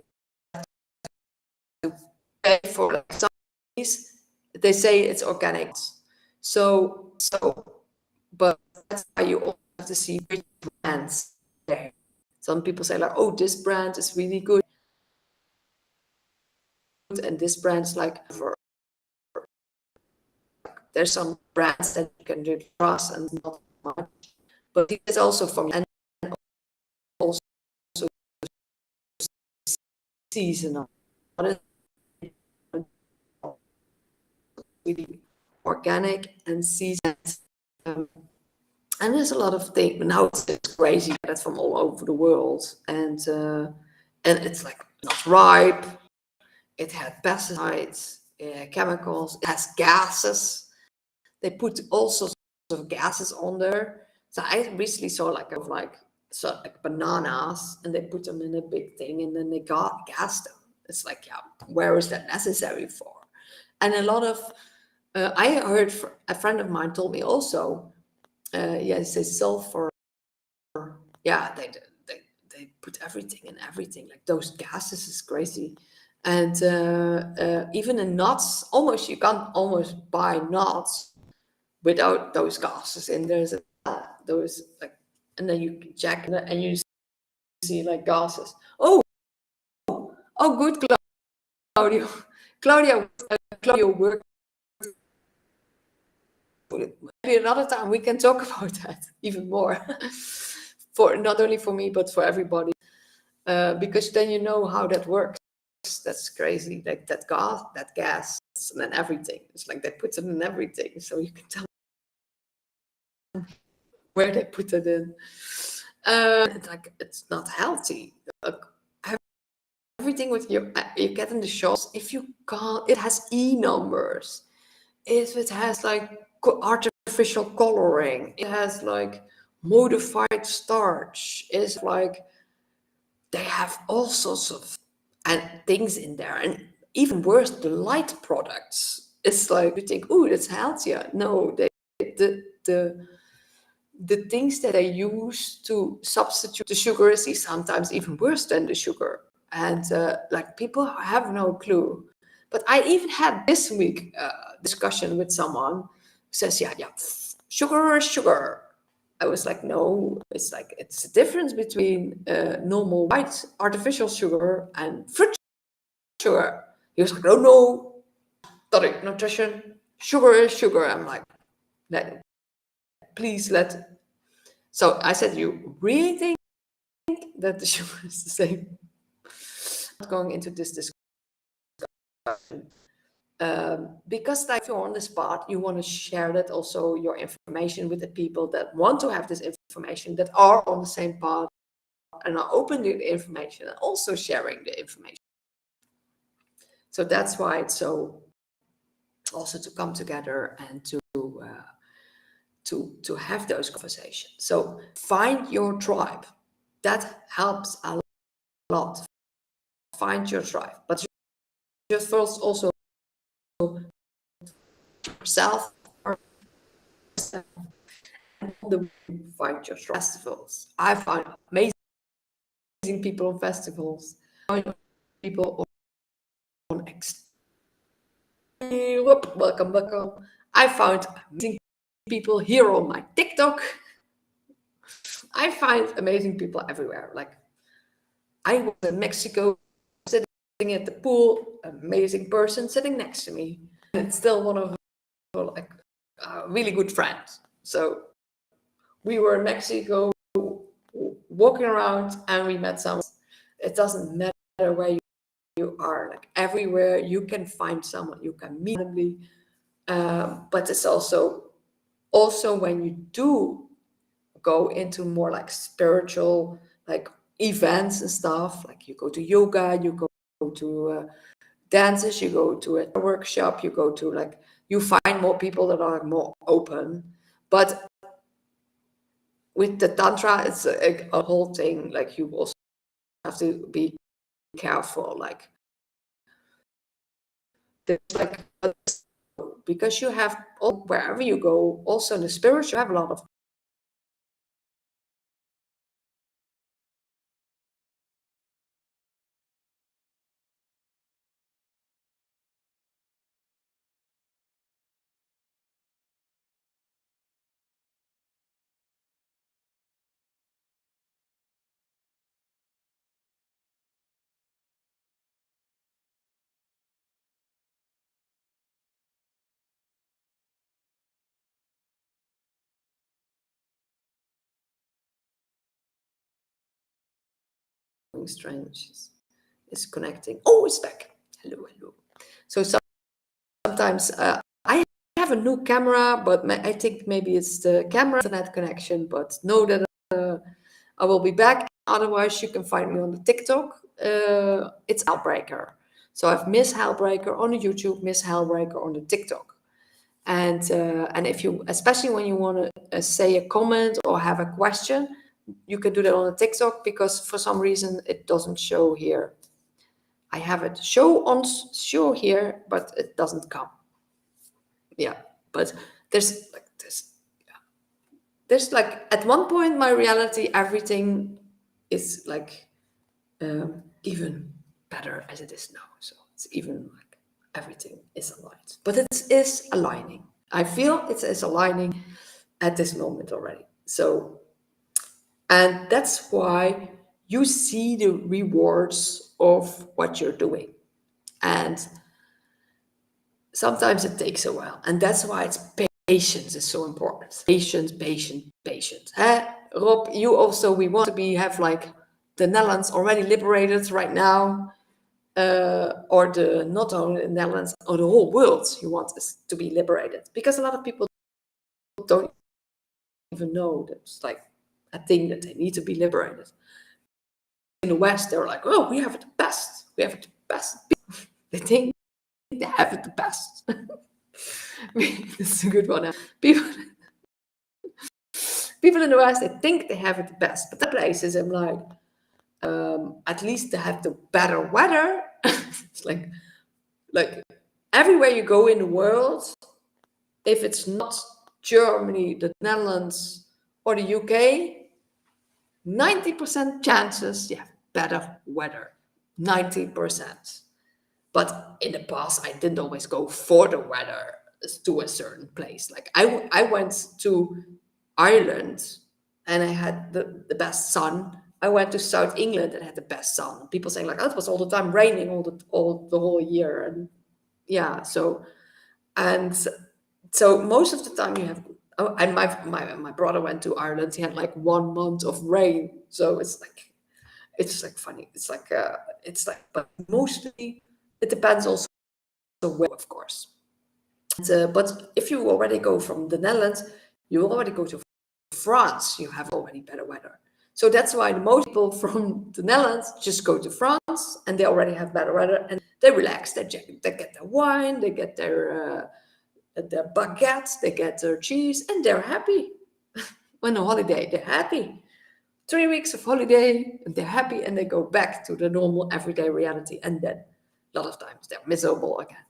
pay for like some of these, they say it's organic. So, but that's why you also have to see which brands there. Some people say like, oh, this brand is really good, and this brand is like, there's some brands that you can do trust and not much, but it's also from and also seasonal. Really organic and seasonal. And there's a lot of things, but now it's crazy. That's from all over the world, and it's like not ripe. It had pesticides, chemicals. It has gases. They put all sorts of gases on there. So I recently saw like bananas, and they put them in a big thing, and then they gas them. It's like, yeah, where is that necessary for? And a lot of I heard a friend of mine told me also. Yes, they sulfur. Yeah, they put everything in everything. Like those gases is crazy. And even in nuts, almost you can't almost buy nuts without those gases. And there's those like, and then you can check and you see like gases. Oh, good, Claudio. Claudio worked. Maybe another time we can talk about that even more. For not only for me, but for everybody. Because then you know how that works. That's crazy. Like that gas, and then everything. It's like they put it in everything, so you can tell where they put it in. It's like it's not healthy. Everything with you get in the shops. If you can't, it has numbers. If it has like artificial coloring, it has like modified starch. It's like they have all sorts of and things in there, and even worse, the light products. It's like you think, oh, that's healthier. No, the things that they use to substitute the sugar is sometimes even worse than the sugar, and like people have no clue. But I even had this week discussion with someone who says, yeah, sugar is sugar. I was like, no, it's the difference between normal white artificial sugar and fruit sugar. He was like, no, Tariq, nutrition, sugar is sugar. I'm like, please let. So I said, you really think that the sugar is the same? Not going into this discussion. Because like if you're on the spot, you want to share that also your information with the people that want to have this information, that are on the same path and are open to the information and also sharing the information. So that's why it's so also to come together and to have those conversations. So find your tribe. That helps a lot. Find your tribe, but just first also yourself and find your festivals. I find amazing people on festivals, people on welcome. I found amazing people here on my TikTok. I find amazing people everywhere. Like I was in Mexico, sitting at the pool, amazing person sitting next to me. And it's still one of like really good friends. So we were in Mexico walking around and we met someone. It doesn't matter where you are, like everywhere you can find someone, you can meet them. But it's also when you do go into more like spiritual like events and stuff, like you go to yoga, you go to dances, you go to a workshop, you go to like, you find more people that are more open. But with the tantra, it's a whole thing. Like you also have to be careful. Like there's like, because you have wherever you go, also in the spiritual, you have a lot of strange. It's connecting. Oh, it's back. Hello. So sometimes I have a new camera, but I think maybe it's the camera internet connection. But know that I will be back. Otherwise, you can find me on the TikTok. It's Hellbreaker. So I've Miss Hellbreaker on the YouTube, Miss Hellbreaker on the TikTok. And if you, especially when you want to say a comment or have a question, you can do that on the TikTok, because for some reason it doesn't show here. I have it show here, but it doesn't come. Yeah, but there's like at one point my reality, everything is like even better as it is now. So it's even like everything is aligned, but it is aligning. I feel it is aligning at this moment already. So, and that's why you see the rewards of what you're doing. And sometimes it takes a while. And that's why patience is so important. Patience, patience, patience. Rob, you also, we want to have like the Netherlands already liberated right now. Or not only the Netherlands, or the whole world you want is to be liberated. Because a lot of people don't even know that's like a thing that they need to be liberated. In the West, they're like, oh, we have it the best. We have it the best. They think they have it the best. This is a good one. People in the West, they think they have it the best. But the places, I'm like, at least they have the better weather. It's like everywhere you go in the world, if it's not Germany, the Netherlands, or the UK, 90% chances you have better weather. 90%. But in the past, I didn't always go for the weather to a certain place. Like I went to Ireland and I had the best sun. I went to South England and had the best sun. People saying like, oh, it was all the time raining all the whole year. And yeah, so most of the time you have, and my brother went to Ireland. He had like 1 month of rain. So it's like funny. It's like, but mostly it depends also where, of course. And, but if you already go from the Netherlands, you already go to France, you have already better weather. So that's why most people from the Netherlands just go to France and they already have better weather and they relax. They get their wine, they get their baguettes, they get their cheese, and they're happy. On a holiday, they're happy. 3 weeks of holiday, and they're happy, and they go back to the normal everyday reality. And then a lot of times they're miserable again.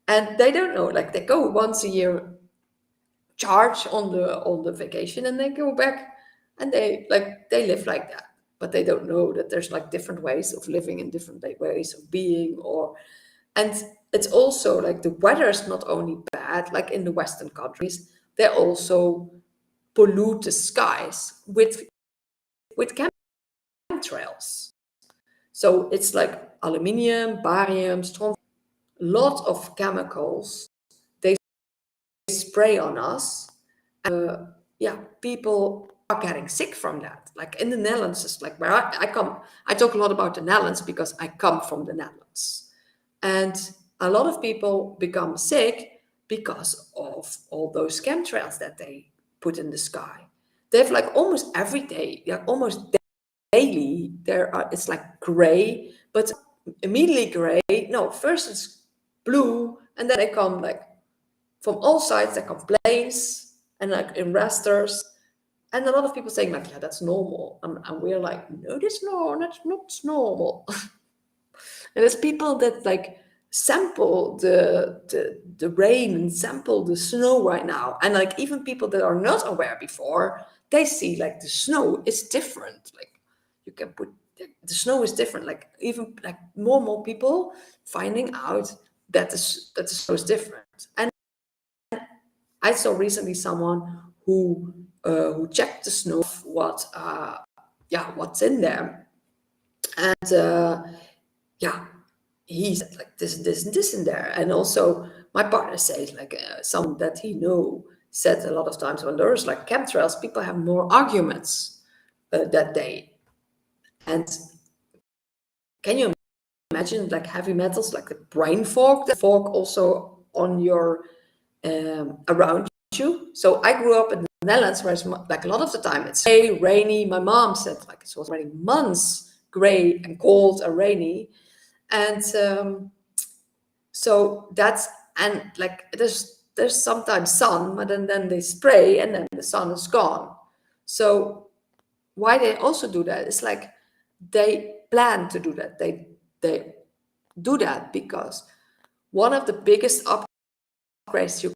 And they don't know, like they go once a year, charge on the vacation, and they go back, and they live like that. But they don't know that there's like different ways of living and different ways of being, and it's also like the weather is not only bad, like in the Western countries, they also pollute the skies with chemtrails. So it's like aluminium, barium, strontium, lot of chemicals they spray on us. People are getting sick from that. Like in the Netherlands, it's like where I come. I talk a lot about the Netherlands because I come from the Netherlands. And a lot of people become sick because of all those chemtrails that they put in the sky. They have like almost every day, almost daily, it's like gray, but immediately gray. No, first it's blue, and then they come like from all sides, there come planes and like in rasters. And a lot of people saying like, yeah, that's normal. And we're like, no, that's not normal. And there's people that like sample the rain and sample the snow right now. And like even people that are not aware before, they see like the snow is different. Like you can put the snow is different. Like even like normal people finding out that the snow is different. And I saw recently someone who checked the snow, what's in there, and he said like this in there, and also my partner says like someone that he know said a lot of times when there's like chemtrails, people have more arguments that day, and can you imagine like heavy metals like the brain fog, the fog also on your around you. So I grew up in the Netherlands where it's like a lot of the time it's gray, rainy. My mom said like it was already months gray and cold and rainy. And so that's, and like there's sometimes sun, but then they spray and then the sun is gone. So why they also do that is like they plan to do that. They do that because one of the biggest upgrades you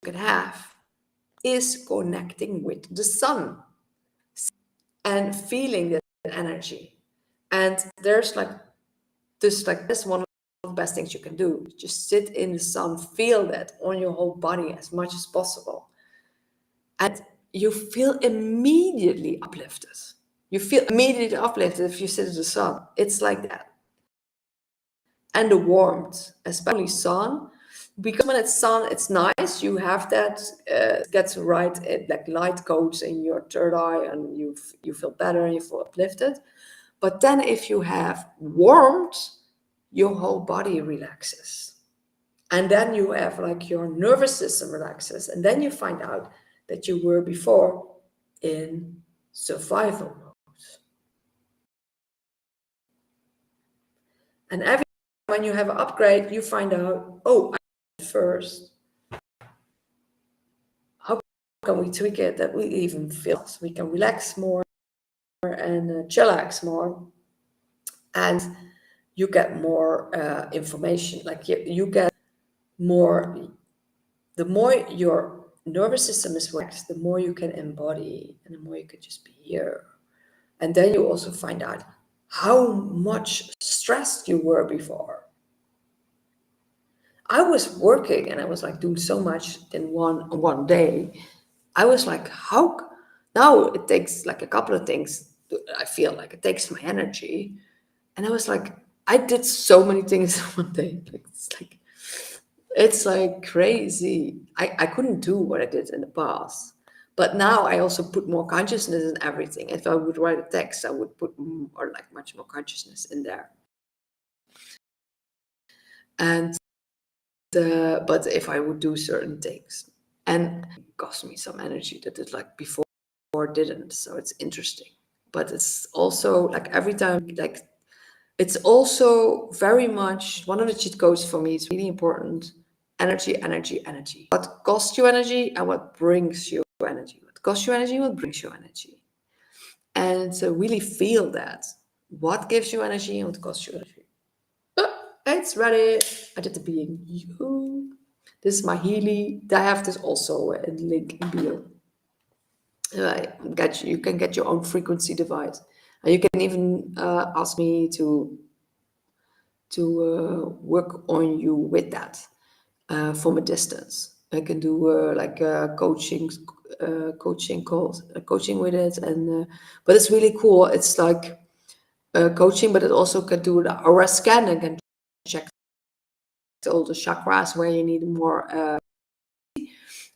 can have is connecting with the sun and feeling that energy. And there's like this one of the best things you can do. Just sit in the sun, feel that on your whole body as much as possible. And you feel immediately uplifted. You feel immediately uplifted if you sit in the sun. It's like that. And the warmth, especially sun, because when it's sun, it's nice. You have that gets right, like light coats in your third eye, and you feel better and you feel uplifted. But then if you have warmth, your whole body relaxes, and then you have like your nervous system relaxes, and then you find out that you were before in survival mode. And every time when you have an upgrade, you find out, oh, I first. How can we tweak it that we even feel we can relax more and chillax more, and you get more information. Like you get more. The more your nervous system is relaxed, the more you can embody, and the more you can just be here. And then you also find out how much stressed you were before. I was working and I was like doing so much in one day. I was like, how now it takes like a couple of things. I feel like it takes my energy. And I was like, I did so many things in one day. It's like crazy. I couldn't do what I did in the past. But now I also put more consciousness in everything. If I would write a text, I would put or like much more consciousness in there. And but if I would do certain things, and it cost me some energy that it like before didn't. So it's interesting. But it's also like every time, like it's also very much one of the cheat codes for me. It's really important. Energy, energy, energy. What costs you energy and what brings you energy. What costs you energy, what brings you energy. And to really feel that. What gives you energy and what costs you energy. It's ready. I did the being you. This is my Healy. I have this also in link in bio. You can get your own frequency device, and you can even ask me to work on you with that from a distance. I can do coaching calls, coaching with it, and but it's really cool. It's like coaching, but it also can do the aura scan and can check all the chakras where you need more.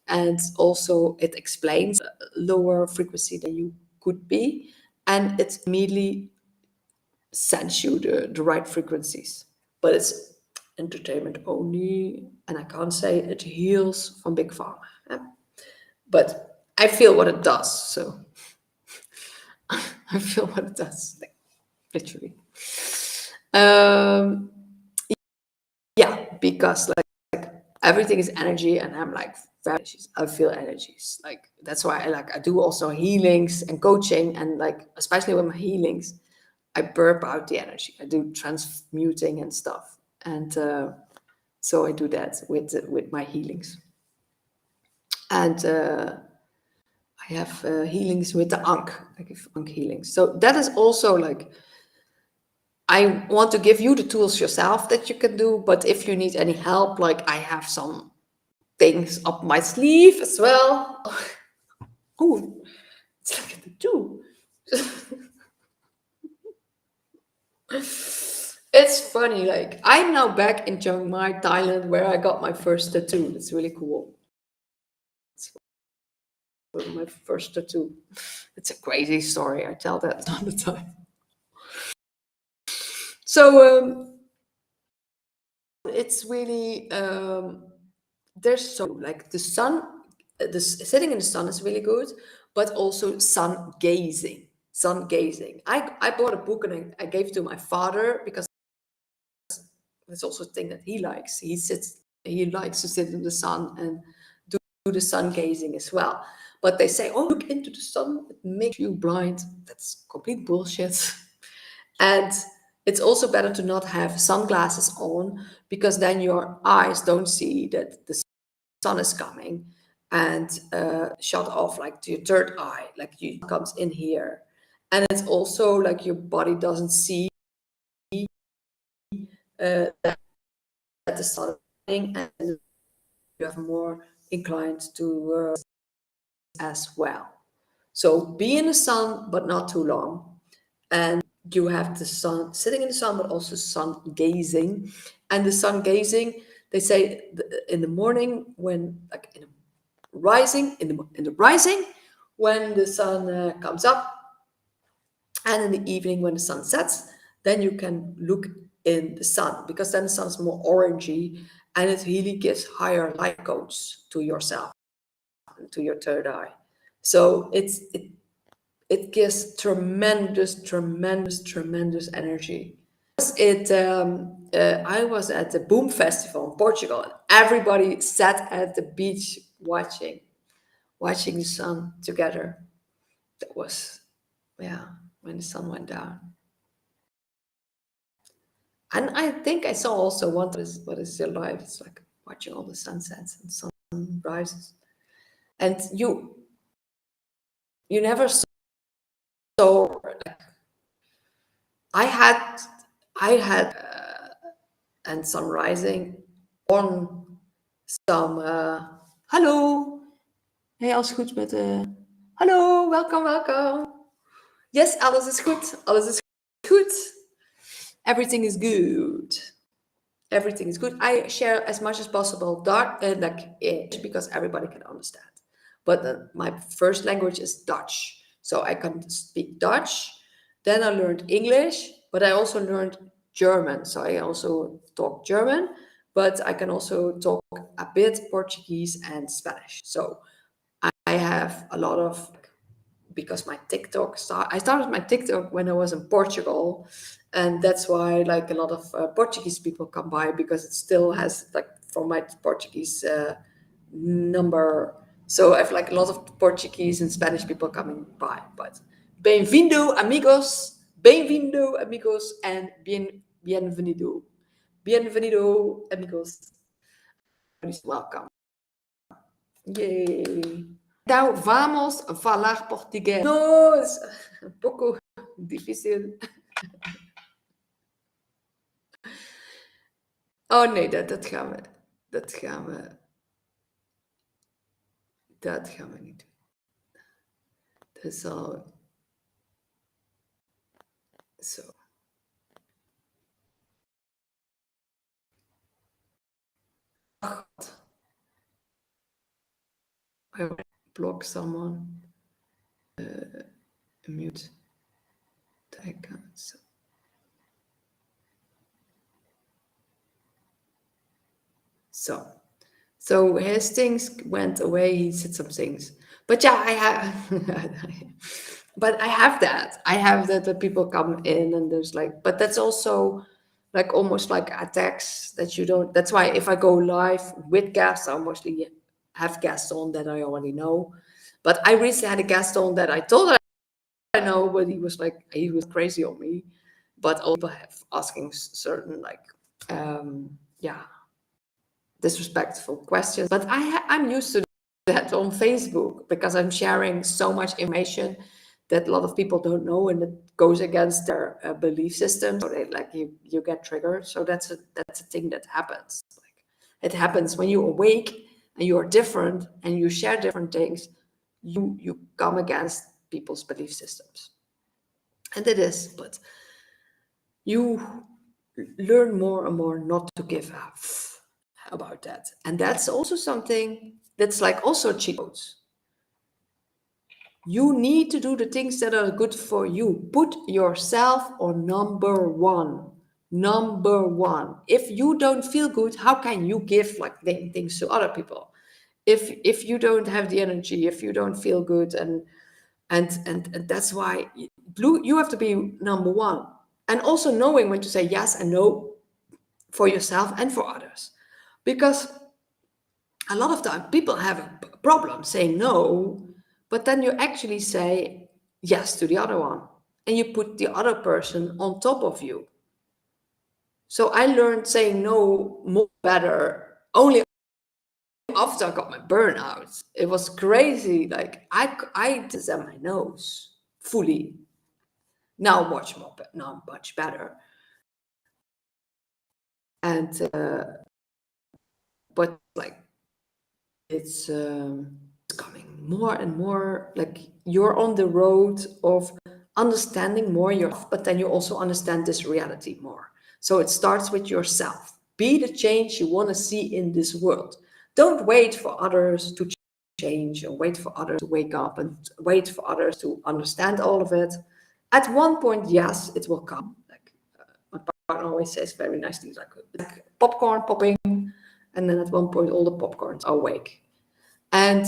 And also it explains lower frequency than you could be, and it immediately sends you the right frequencies. But it's entertainment only, and I can't say it heals from big pharma. But I feel what it does, so I feel what it does, like, literally. Yeah, because like everything is energy, and I'm like I feel energies. Like that's why I do also healings and coaching, and like especially with my healings, I burp out the energy. I do transmuting and stuff, and so I do that with my healings, and I have healings with the Ankh, like Ankh healings. So that is also like I want to give you the tools yourself that you can do, but if you need any help, like I have some things up my sleeve as well. Oh, it's like a tattoo. It's funny, like I'm now back in Chiang Mai, Thailand, where I got my first tattoo. It's really cool. It's my first tattoo. It's a crazy story. I tell that all the time. So it's really there's so like the sun, sitting in the sun is really good, but also sun gazing. Sun gazing. I bought a book and I gave it to my father because it's also a thing that he likes. He likes to sit in the sun and do the sun gazing as well. But they say, oh, look into the sun, it makes you blind. That's complete bullshit. And it's also better to not have sunglasses on, because then your eyes don't see that the sun is coming, and shut off like to your third eye, like you comes in here. And it's also like your body doesn't see that the sun is coming, and you have more inclined to as well. So be in the sun, but not too long. And you have the sun, sitting in the sun, but also sun gazing. And the sun gazing, they say in the morning when, like in the rising, in the rising, when the sun comes up, and in the evening when the sun sets, then you can look in the sun, because then the sun's more orangey, and it really gives higher light codes to yourself, to your third eye. So it gives tremendous energy. I was at the Boom Festival in Portugal, and everybody sat at the beach watching the sun together. That was, yeah, when the sun went down. And I think I saw also one, what is your life? It's like watching all the sunsets and sunrises. And you never saw, like, I had and sun rising on some hallo. Hey, alles goed met hallo, welcome. Yes, alles is goed. Alles is goed. Everything is good. Everything is good. I share as much as possible because everybody can understand. But my first language is Dutch, so I can speak Dutch. Then I learned English, but I also learned German. So I also talk German, but I can also talk a bit Portuguese and Spanish. So I have a lot of, because my I started my TikTok when I was in Portugal, and that's why like a lot of Portuguese people come by, because it still has like from my Portuguese number. So I have like a lot of Portuguese and Spanish people coming by. But bem-vindo amigos, and bienvenido, amigos. Welcome. Yay. Então, vamos falar português. No, es un poco difícil. Oh nee, dat gaan we. Dat gaan we. Dat gaan we niet doen. Dat zal. Zo. Oh god. I block someone. Mute. Tag. So his things went away. He said some things, but yeah, I have. But I have that. I have that people come in and there's like, but that's also like almost like attacks that you don't. That's why if I go live with guests, I mostly have guests on that I already know. But I recently had a guest on that I told I know, but he was crazy on me. But also have asking certain like, yeah, disrespectful questions. But I'm used to that on Facebook, because I'm sharing so much information that a lot of people don't know, and it goes against their belief system. So they like you get triggered. So that's a thing that happens. Like, it happens when you awake and you are different and you share different things. You come against people's belief systems, and it is. But you learn more and more not to give up about that. And that's also something that's like also cheat codes. You need to do the things that are good for you. Put yourself on number one. Number one. If you don't feel good, how can you give like things to other people? If you don't have the energy, if you don't feel good, and that's why you have to be number one. And also knowing when to say yes and no for yourself and for others. Because a lot of time people have a problem saying no, but then you actually say yes to the other one, and you put the other person on top of you. So I learned saying no more better only after I got my burnout. It was crazy. Like I just at my nose fully. Now much better. And but like it's coming more and more, like you're on the road of understanding more yourself, but then you also understand this reality more. So it starts with yourself. Be the change you want to see in this world. Don't wait for others to change, or wait for others to wake up, and wait for others to understand all of it. At one point, yes, it will come. Like my partner always says very nice things, like popcorn popping, and then at one point all the popcorns are awake. And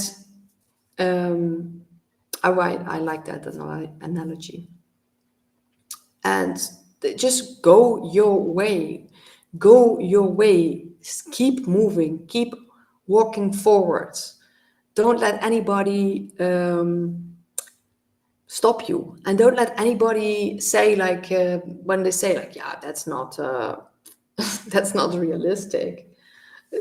I like that analogy. And just go your way. Go your way. Keep moving. Keep walking forwards. Don't let anybody stop you, and don't let anybody say like when they say like, yeah, that's not that's not realistic,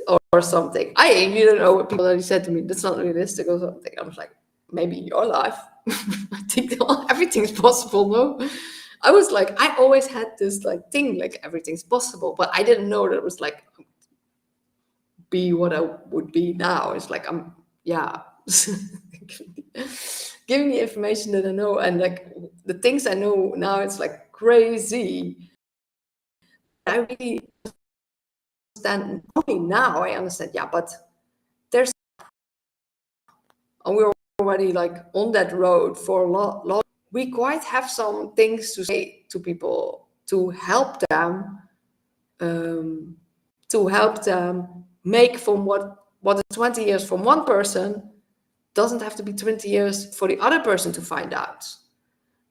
or something. I don't know what people already said to me, that's not realistic or something. I was like, maybe in your life. I think everything's possible. No, I was like, I always had this like thing, like everything's possible, but I didn't know that it was like be what I would be now. It's like yeah. Giving me information that I know, and like the things I know now, it's like crazy. I really understand. Only now I understand. Yeah, but there's, and we're already like on that road for a lot. We quite have some things to say to people to help them, make from what is 20 years from one person doesn't have to be 20 years for the other person to find out.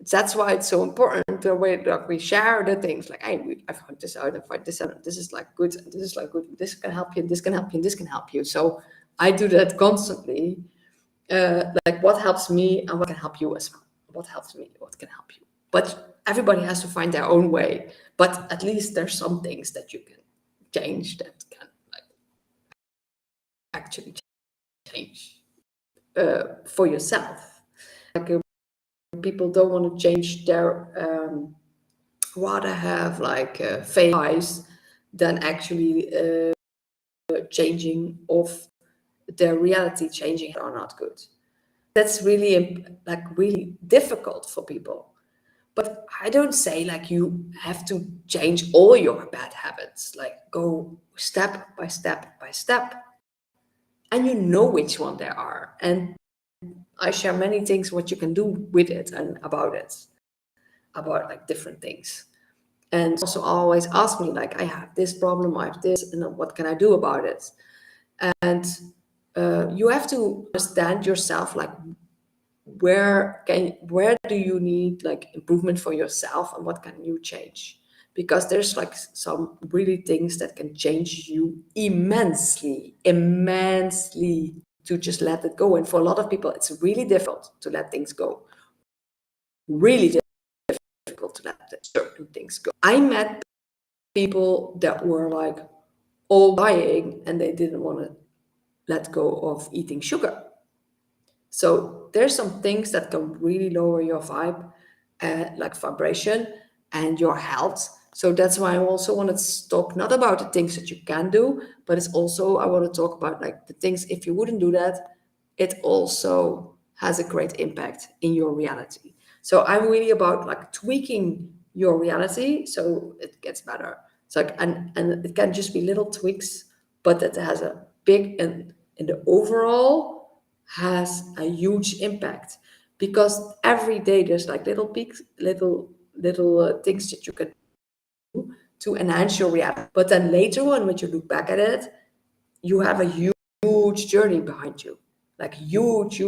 That's why it's so important the way that we share the things, like, hey, I found this out, I found this out, this is like good, this is like good, this can help you, this can help you, and this can help you. So I do that constantly, like what helps me and what can help you as well. What helps me, what can help you. But everybody has to find their own way. But at least there's some things that you can change, that can like actually change for yourself. Like people don't want to change their rather have like fake eyes than actually changing of their reality, changing are not good. That's really like really difficult for people. But I don't say like you have to change all your bad habits, like go step by step by step, and you know which one there are. And I share many things what you can do with it and about like different things. And also always ask me like, I have this problem, I have this, and what can I do about it? And you have to understand yourself, like where do you need like improvement for yourself, and what can you change? Because there's like some really things that can change you immensely to just let it go. And for a lot of people, it's really difficult to let things go. Really difficult to let certain things go. I met people that were like all dying and they didn't want to let go of eating sugar. So there's some things that can really lower your vibe, like vibration and your health. So that's why I also want to talk not about the things that you can do, but it's also, I want to talk about like the things, if you wouldn't do that, it also has a great impact in your reality. So I'm really about like tweaking your reality so it gets better. So like, and it can just be little tweaks, but it has a big, and in the overall has a huge impact, because every day there's like little peaks, little things that you can do to enhance your reality. But then later on, when you look back at it, you have a huge journey behind you, like huge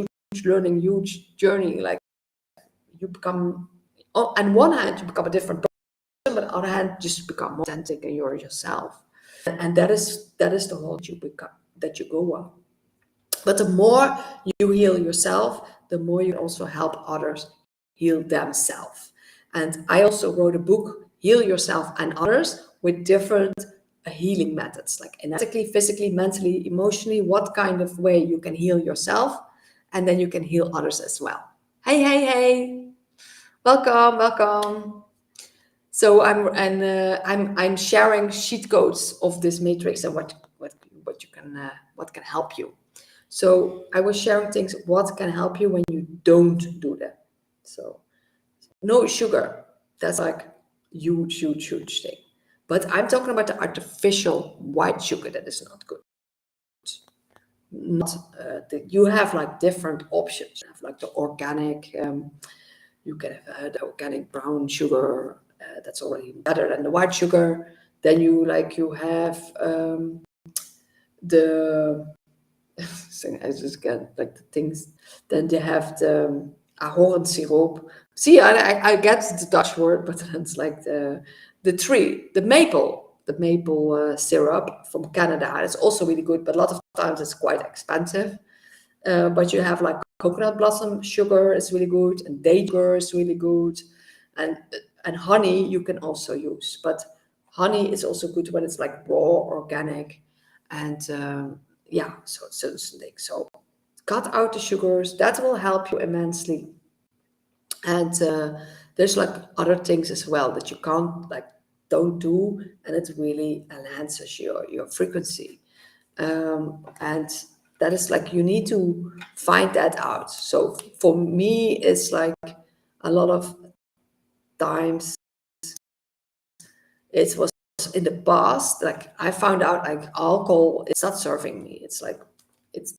learning, huge journey. Like you become, on one hand, you become a different person, but on the other hand, just become more authentic and you're yourself. And that is the whole that you go on. But the more you heal yourself, the more you also help others heal themselves. And I also wrote a book, Heal Yourself and Others, with different healing methods, like energetically, physically, mentally, emotionally, what kind of way you can heal yourself, and then you can heal others as well. Hey, welcome. So I'm sharing cheat codes of this matrix and what can help you. So I was sharing things what can help you when you don't do that. So no sugar. That's like huge thing. But I'm talking about the artificial white sugar that is not good. Not you have like different options. You have like the organic. You can have the organic brown sugar. That's already better than the white sugar. Then you have the so I just get like the things. Then they have the ahornsiroop. See, I get the Dutch word, but then it's like the tree, the maple syrup from Canada. It's also really good, but a lot of times it's quite expensive. But you have like coconut blossom sugar is really good, and date sugar is really good, and and honey you can also use. But honey is also good when it's like raw, organic, and yeah, so cut out the sugars. That will help you immensely. And there's like other things as well that you can't like don't do, and it really enhances your frequency. And that is like you need to find that out. So for me, it's like a lot of times it was in the past, like I found out like alcohol is not serving me. It's like it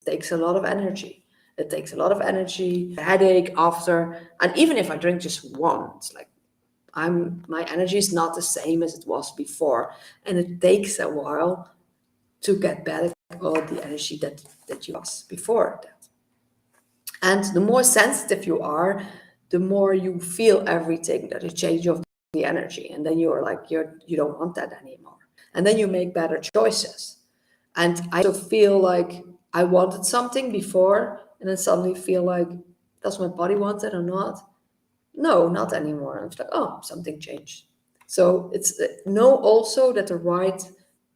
takes a lot of energy. It takes a lot of energy, headache after, and even if I drink just one, it's like my energy is not the same as it was before, and it takes a while to get back all the energy that you lost before that. And the more sensitive you are, the more you feel everything, that a change of the energy, and then you're like you don't want that anymore, and then you make better choices. And I also feel like I wanted something before, and then suddenly feel like, does my body want it or not? No, not anymore. And it's like, oh, something changed. So it's know also that the right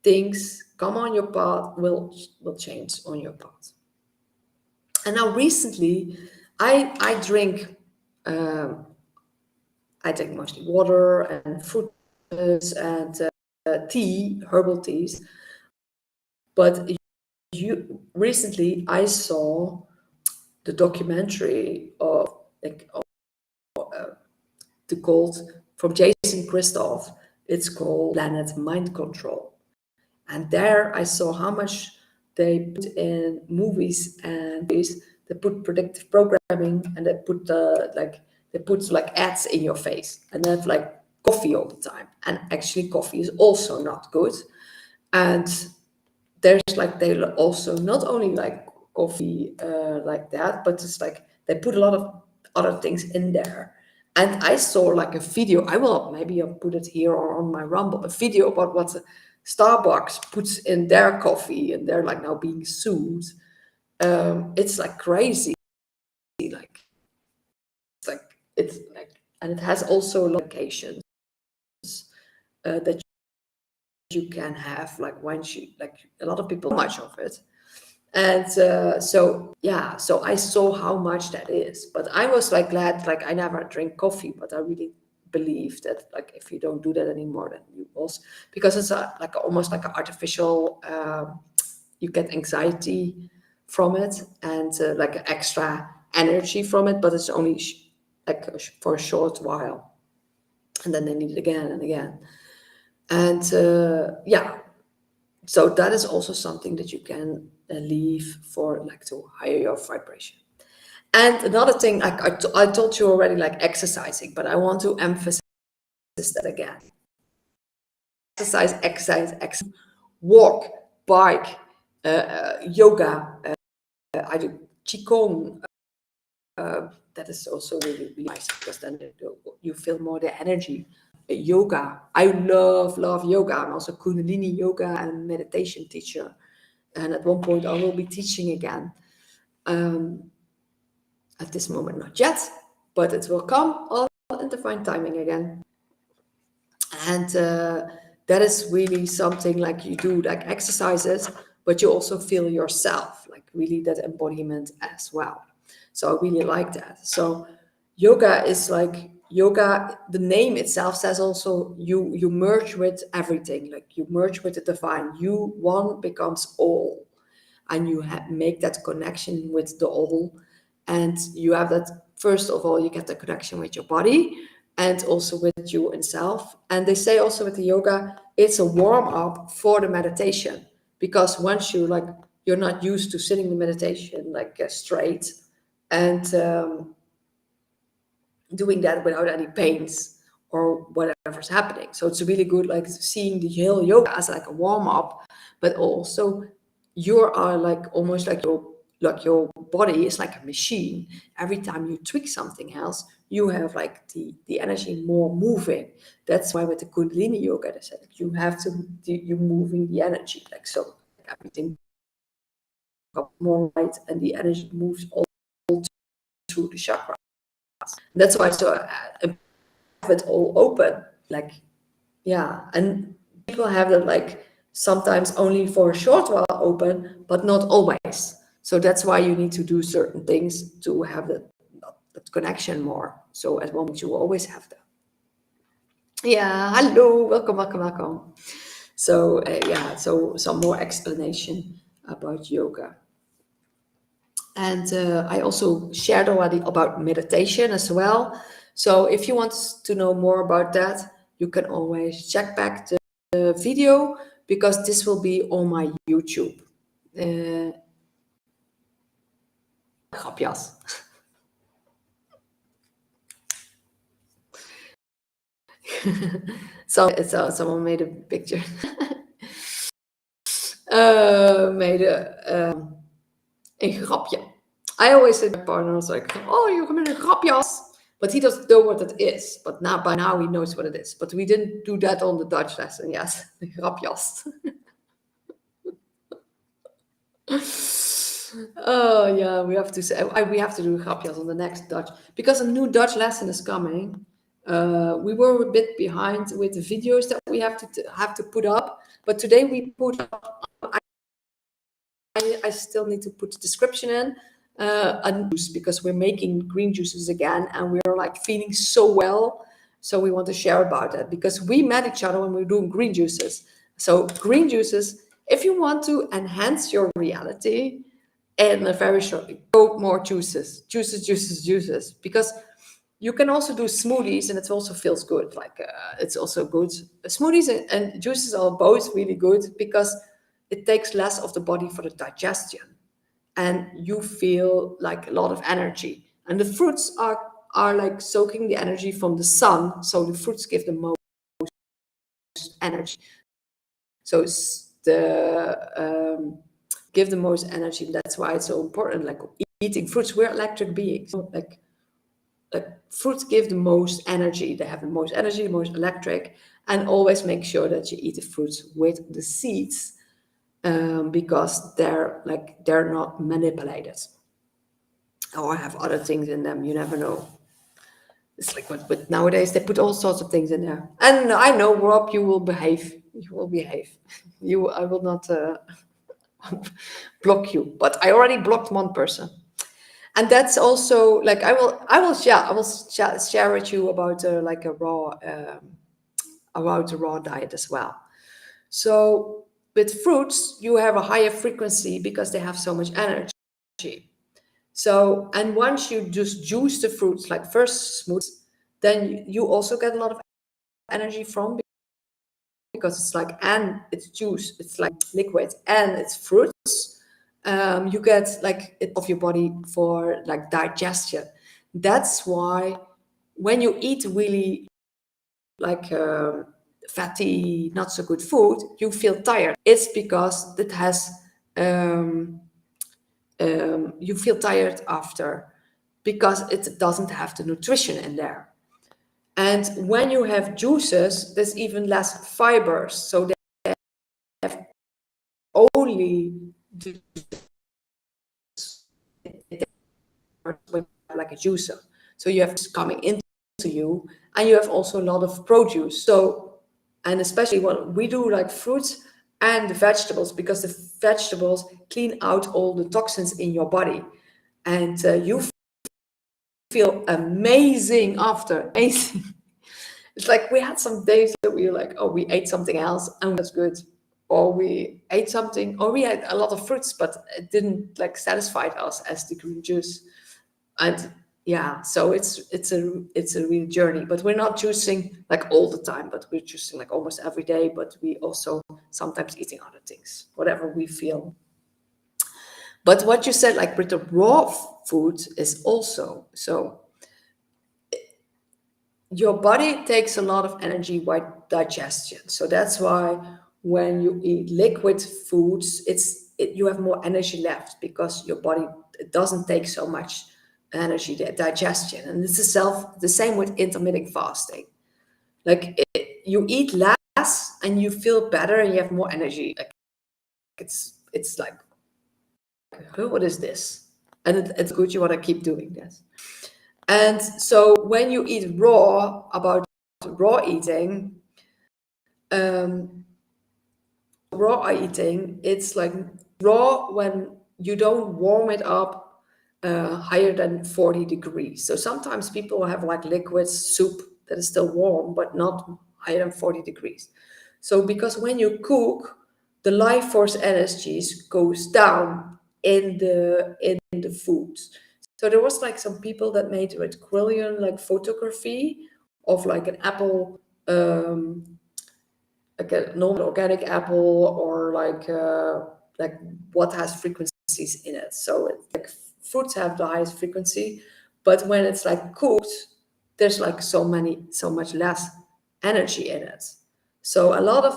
things come on your path will change on your path. And now recently, I drink I drink mostly water and fruit and tea, herbal teas. But you recently I saw the documentary of like the called from Jason Christoph. It's called Planet Mind Control. And there I saw how much they put in movies and they put predictive programming, and they put like ads in your face, and they have like coffee all the time. And actually coffee is also not good. And there's like they also not only like coffee like that, but it's like they put a lot of other things in there. And I saw like a video. I will maybe I'll put it here or on my Rumble, a video about what Starbucks puts in their coffee, and they're like now being sued. It's like crazy. Like it's like, and it has also locations that you can have like once you like a lot of people much of it. And so yeah, so I saw how much that is, but I was like glad, like I never drink coffee, but I really believe that like if you don't do that anymore, then you also, because it's like almost like an artificial you get anxiety from it, and like extra energy from it, but it's only like for a short while, and then they need it again and again. And yeah, so that is also something that you can leave for like to higher your vibration. And another thing, like I told you already, like exercising, but I want to emphasize that again. Exercise, walk, bike, yoga. I do qigong. That is also really nice, because then you feel more the energy. Yoga. I love yoga. I'm also Kundalini yoga and meditation teacher. And at one point I will be teaching again. At this moment, not yet, but it will come all in divine timing again. And that is really something like you do like exercises, but you also feel yourself, like really that embodiment as well. So I really like that. So yoga is like yoga, the name itself says also you merge with everything, like you merge with the divine, you one becomes all. and you make that connection with the all. And you have that, first of all, you get the connection with your body and also with you and self. And they say also with the yoga, it's a warm up for the meditation, because once you're not used to sitting in meditation straight and doing that without any pains or whatever's happening. So it's really good, like seeing the whole yoga as like a warm up, but also you are like almost like your body is like a machine. Every time you tweak something else, you have like the energy more moving. That's why with the Kundalini yoga, they said you have to you're moving the energy, like so everything got more light and the energy moves all through the chakra. That's why so have it all open, like and people have it like sometimes only for a short while open, but not always. So that's why you need to do certain things to have that connection more. So at one moment you will always have that. Hello, welcome. So so some more explanation about yoga. And I also shared already about meditation as well. So if you want to know more about that, you can always check back the video, because this will be on my YouTube. Grapjas. So someone made a picture. Made een grapje. I always say to my partner, I was like, oh, you're coming to grapjas. But he doesn't know what it is. But by now he knows what it is. But we didn't do that on the Dutch lesson. Yes, grapjas. Oh yeah, we have to say we have to do grapjas on the next Dutch, because a new Dutch lesson is coming. We were a bit behind with the videos that we have to put up, but today we put up. I still need to put the description in a juice, because we're making green juices again, and we're like feeling so well. So we want to share about that, because we met each other when we were doing green juices. So green juices, if you want to enhance your reality in a very short, go more juices, because you can also do smoothies, and it also feels good. Like it's also good. Smoothies and juices are both really good, because it takes less of the body for the digestion, and you feel like a lot of energy. And the fruits are like soaking the energy from the sun, so the fruits give the most energy. So it's give the most energy. That's why it's so important. Like eating fruits, we're electric beings. So like fruits give the most energy. They have the most energy, the most electric, and always make sure that you eat the fruits with the seeds. Because they're not manipulated or have other things in them. You never know. It's like but nowadays they put all sorts of things in there. And I know, Rob, you will behave. You will behave. I will not block you. But I already blocked one person. And that's also like I will share with you about like a raw about the raw diet as well. So with fruits, you have a higher frequency because they have so much energy. So, and once you just juice the fruits, like first smooth, then you also get a lot of energy from, because it's like, and it's juice, it's like liquid, and it's fruits. You get like it of your body for like digestion. That's why when you eat really like fatty, not so good food, you feel tired. It's because it has you feel tired after, because it doesn't have the nutrition in there. And when you have juices, there's even less fibers, so they have only like a juicer. So you have this coming into you, and you have also a lot of produce. So, and especially when we do like fruits and the vegetables, because the vegetables clean out all the toxins in your body, and you feel amazing after. Amazing. It's like we had some days that we were like, oh, we ate something else and that's good. or we ate something, or we had a lot of fruits, but it didn't like satisfy us as the green juice. And yeah, so it's a real journey, but we're not juicing like all the time, but we're juicing like almost every day, but we also sometimes eating other things, whatever we feel. But what you said, like with the raw food, is also so your body takes a lot of energy by digestion. So that's why when you eat liquid foods, you have more energy left because your body doesn't take so much energy digestion. And it's the same with intermittent fasting. Like you eat less and you feel better and you have more energy. Like it's like, "Huh, what is this?" And it's good. You want to keep doing this. And so when you eat raw, about raw eating, um, raw eating, it's like raw when you don't warm it up higher than 40 degrees. So sometimes people have like liquid soup that is still warm, but not higher than 40 degrees. So because when you cook, the life force energies goes down in the food. So there was like some people that made with Quillian like photography of like an apple, like a normal organic apple, or like what has frequencies in it. So like fruits have the highest frequency, but when it's like cooked, there's like so much less energy in it. So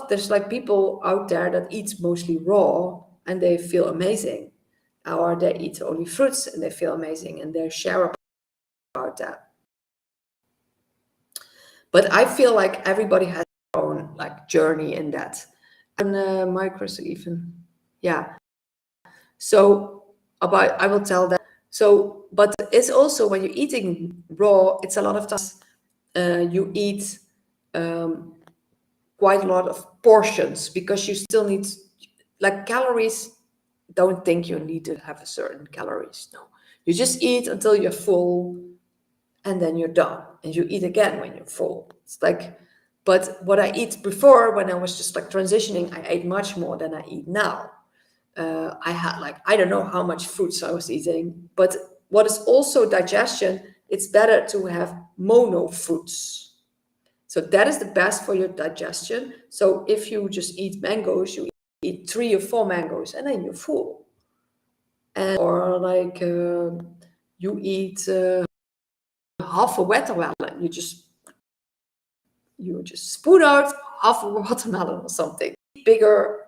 there's like people out there that eat mostly raw and they feel amazing, or they eat only fruits and they feel amazing and they share about that. But I feel like everybody has their own like journey in that. And micros even, yeah. So about I will tell that. So, but it's also when you're eating raw, it's a lot of times you eat um, quite a lot of portions because you still need like calories. Don't think you need to have a certain calories. No, you just eat until you're full, and then you're done, and you eat again when you're full. It's like, but what I eat before, when I was just like transitioning, I ate much more than I eat now. I had like, I don't know how much fruits I was eating, but what is also digestion, it's better to have mono fruits. So that is the best for your digestion. So if you just eat mangoes, you eat 3 or 4 mangoes and then you're full. And or like you eat half a watermelon, you just spoon out half a watermelon or something. Bigger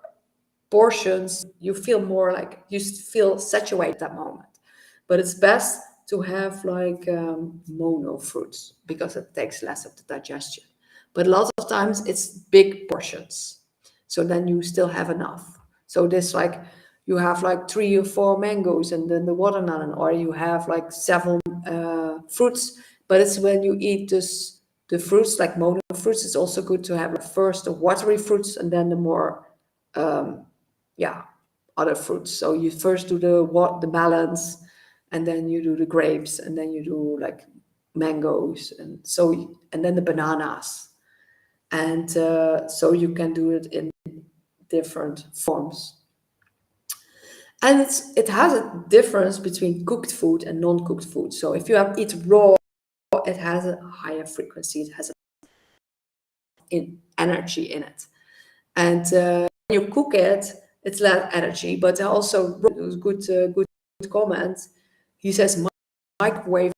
portions, you feel more like you feel saturated at that moment. But it's best to have like mono fruits because it takes less of the digestion. But lots of times it's big portions, so then you still have enough. So this like you have like 3 or 4 mangoes and then the watermelon, or you have like 7 fruits. But it's when you eat the fruits like mono fruits, it's also good to have first the watery fruits and then the more yeah, other fruits. So you first do the melons, and then you do the grapes, and then you do like mangoes, and then the bananas, and so you can do it in different forms. And it has a difference between cooked food and non-cooked food. So if you eat raw, it has a higher frequency. It has energy in it, and when you cook it, it's less energy. But also, good comment. He says microwaving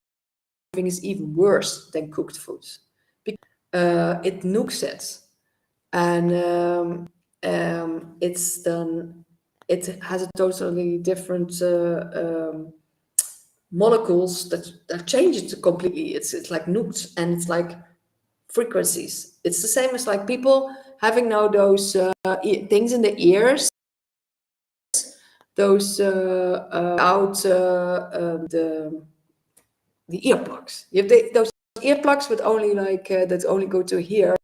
is even worse than cooked foods because it nukes it, and it's done. It has a totally different molecules that change it completely. It's like nuked, and it's like frequencies. It's the same as like people having now those things in the ears, those out the earplugs. You have those earplugs with only like that only go to here,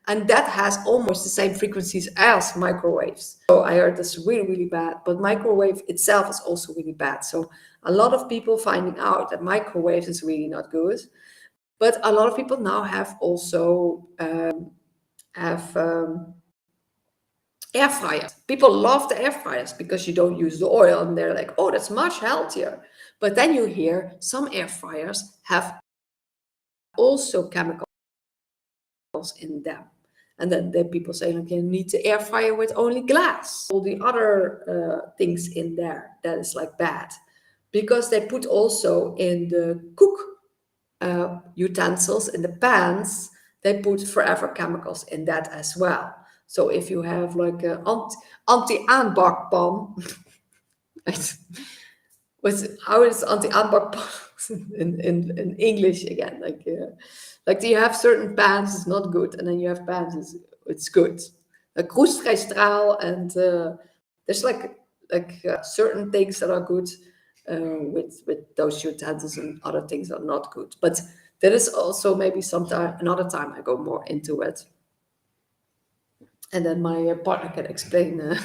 and that has almost the same frequencies as microwaves. So I heard this really bad, but microwave itself is also really bad. So a lot of people finding out that microwaves is really not good. But a lot of people now have also have Air fryers. People love the air fryers because you don't use the oil, and they're like, oh, that's much healthier. But then you hear some air fryers have also chemicals in them. And then people say, like, you need to air fryer with only glass. All the other things in there that is like bad. Because they put also in the cook utensils, in the pans, they put forever chemicals in that as well. So if you have like a anti-aanbakpan, how is anti-aanbakpan in English again? Like do you have certain pans it's not good, and then you have pans it's good. Like roestvrij straal, and there's like certain things that are good with those utensils, and other things are not good. But that is also maybe sometime another time I go more into it, and then my partner can explain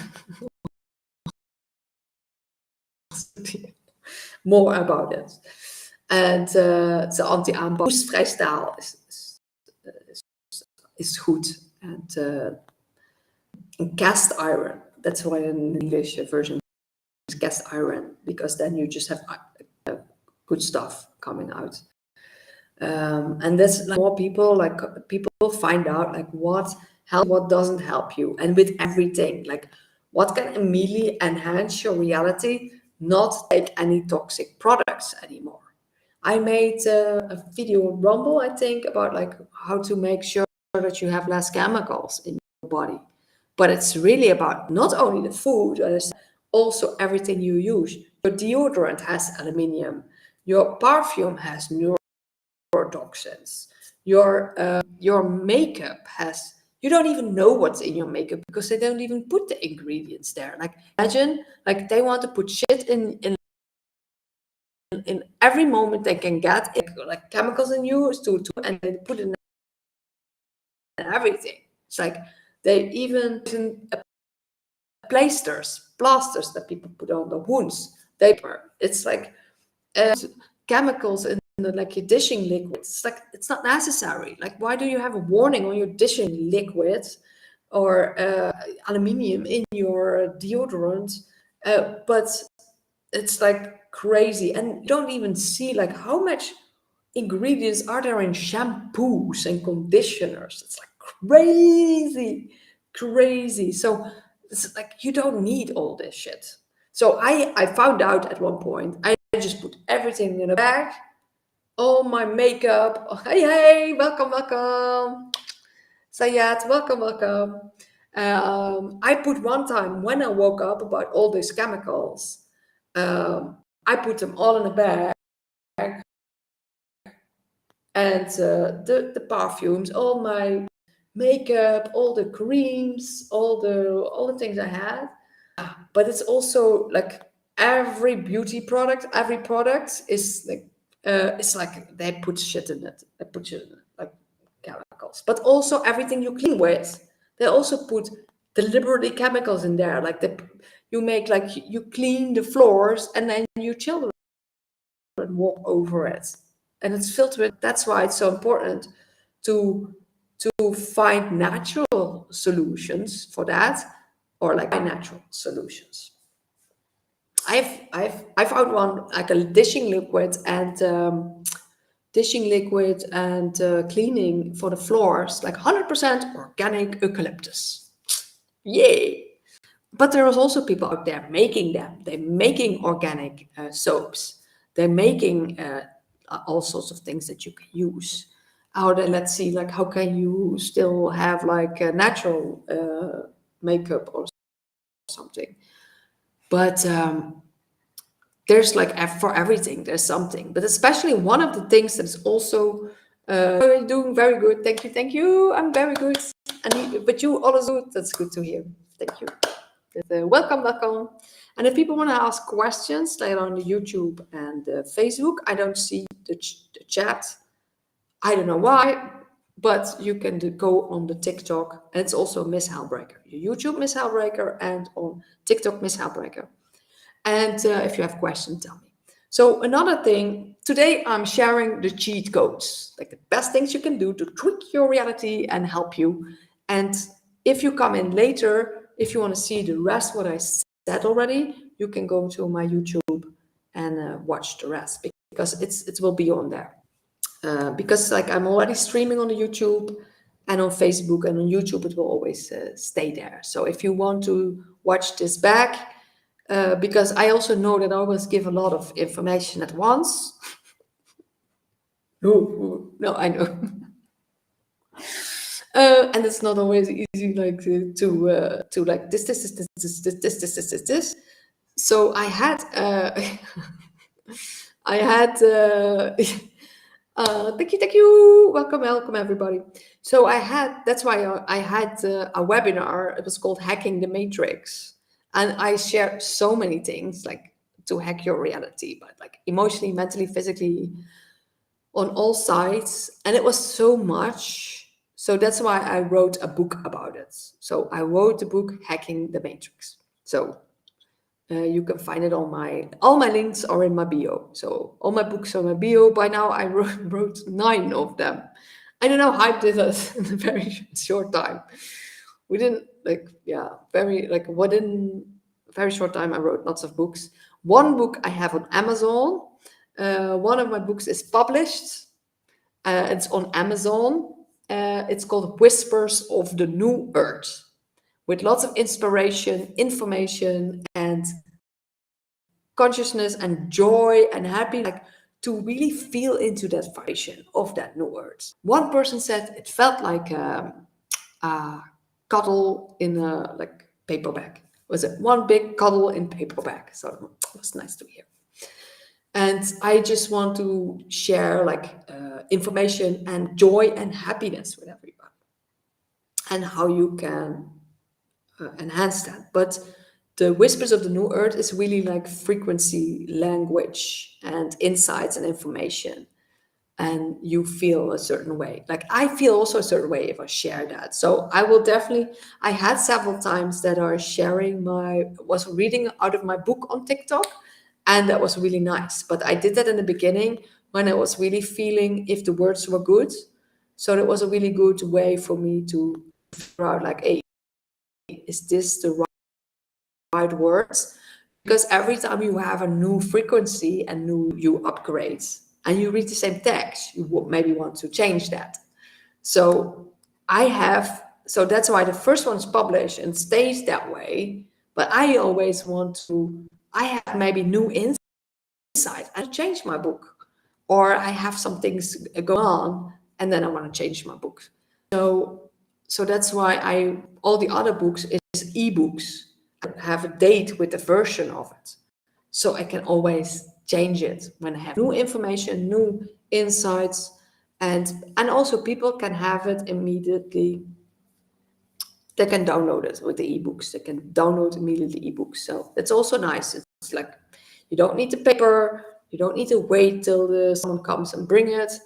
more about it. And the anti-aanbak roestvrij staal is goed. And cast iron, that's why in English version is cast iron, because then you just have good stuff coming out. And that's like more people find out like what helps, what doesn't help you, and with everything, like what can immediately enhance your reality, not take any toxic products anymore. I made a video on Rumble, I think, about like how to make sure that you have less chemicals in your body. But it's really about not only the food, but also everything you use. Your deodorant has aluminium. Your perfume has neurotoxins. Your makeup has. You don't even know what's in your makeup because they don't even put the ingredients there. Like imagine, like they want to put shit in every moment they can get, like chemicals in you and they put it in everything. It's like they even plasters that people put on the wounds. It's like chemicals in like your dishing liquids. It's like it's not necessary. Like why do you have a warning on your dishing liquid or aluminium in your deodorant? But it's like crazy, and you don't even see like how much ingredients are there in shampoos and conditioners. It's like crazy. So it's like you don't need all this shit. So I found out at one point, I just put everything in a bag, all my makeup. Oh, hey, welcome. Sayat, welcome. I put one time when I woke up about all these chemicals, I put them all in a bag, and the perfumes, all my makeup, all the creams, all the things I had. But it's also like every beauty product, every product is like it's like they put shit in it. They put shit in it, like chemicals. But also everything you clean with, they also put deliberately chemicals in there. Like you make like you clean the floors and then your children walk over it, and it's filled with. That's why it's so important to find natural solutions for that, or like natural solutions. I found one like a dishing liquid and cleaning for the floors, like 100% organic eucalyptus. Yay! But there is also people out there making them. They're making organic soaps. They're making all sorts of things that you can use. Let's see, like how can you still have like a natural makeup or something? But there's like for everything, there's something. But especially one of the things that is also doing very good. Thank you. I'm very good. But you also good. That's good to hear. Thank you. Welcome. And if people want to ask questions later on the YouTube and Facebook, I don't see the chat. I don't know why, but you can go on the TikTok, and it's also Miss Hellbreaker. Your YouTube Miss Hellbreaker, and on TikTok Miss Hellbreaker. And if you have questions, tell me. So another thing, today I'm sharing the cheat codes, like the best things you can do to tweak your reality and help you. And if you come in later, if you want to see the rest what I said already, you can go to my YouTube and watch the rest, because it will be on there. Because like I'm already streaming on the YouTube and on Facebook, and on YouTube it will always stay there. So if you want to watch this back, because I also know that I always give a lot of information at once. No, I know. And it's not always easy, like to like this. So I had I had thank you, welcome everybody. So that's why I had a webinar. It was called Hacking the Matrix, and I shared so many things like to hack your reality, but like emotionally, mentally, physically, on all sides, and it was so much. So that's why I wrote a book about it. So I wrote the book Hacking the Matrix. So you can find it on all my links are in my bio. So all my books are in my bio. By now I wrote 9 of them. I don't know how I did it in a very short time. We didn't within a very short time I wrote lots of books. One book I have on Amazon. One of my books is published. It's on Amazon. It's called Whispers of the New Earth, with lots of inspiration, information, and consciousness and joy and happiness, like to really feel into that vibration of that new earth. One person said it felt like a cuddle in a like paperback. Was it one big cuddle in paperback? So it was nice to hear. And I just want to share like information and joy and happiness with everybody, and how you can enhance that. But the Whispers of the New Earth is really like frequency, language, and insights and information. And you feel a certain way. Like I feel also a certain way if I share that. So I will definitely, I had several times that are sharing was reading out of my book on TikTok. And that was really nice. But I did that in the beginning when I was really feeling if the words were good. So that was a really good way for me to figure out like, hey, is this the right words? Because every time you have a new frequency and you upgrade and you read the same text, you maybe want to change that. So that's why the first one's published and stays that way. But I always I have maybe new insight. I change my book, or I have some things go on, and then I want to change my book. So that's why all the other books is ebooks. I have a date with the version of it, so I can always change it when I have new information, new insights, and also people can have it immediately. They can download it with the ebooks. They can download immediately ebooks. So that's also nice. It's like you don't need the paper. You don't need to wait till someone comes and bring it.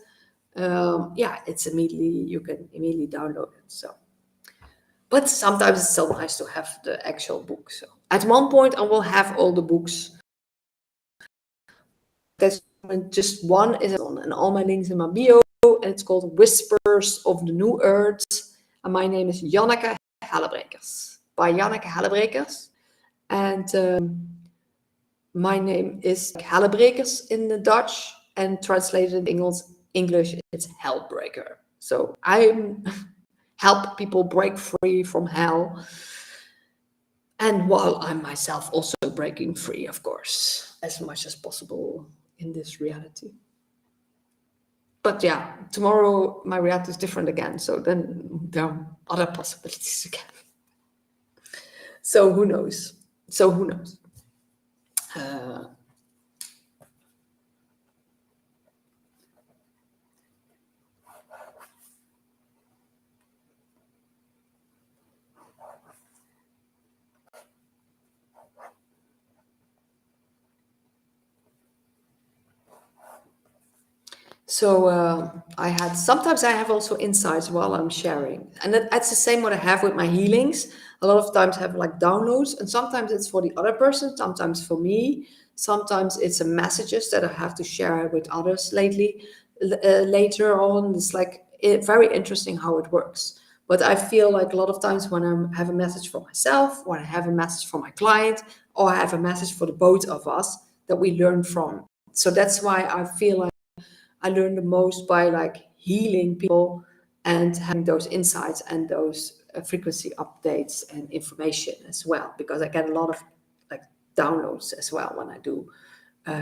It's you can immediately download it. So, but sometimes it's still nice to have the actual book. So at one point I will have all the books. That's just one is on, and all my links in my bio, and it's called Whispers of the New Earth. And my name is Janneke Hellebrekers, by Janneke Hellebrekers. And my name is Hellebrekers in the Dutch, and translated in English, it's Hellbreaker. So I help people break free from hell. And while I'm myself also breaking free, of course, as much as possible in this reality. But yeah, tomorrow my reality is different again. So then there are other possibilities again. So who knows? Sometimes I have also insights while I'm sharing, and that's the same what I have with my healings. A lot of times I have like downloads, and sometimes it's for the other person, sometimes for me, sometimes it's a messages that I have to share with others later on. It's like very interesting how it works. But I feel like a lot of times when I have a message for myself, or I have a message for my client, or I have a message for the both of us, that we learn from. So that's why I feel like I learn the most by like healing people and having those insights and those frequency updates and information as well, because I get a lot of like downloads as well when I do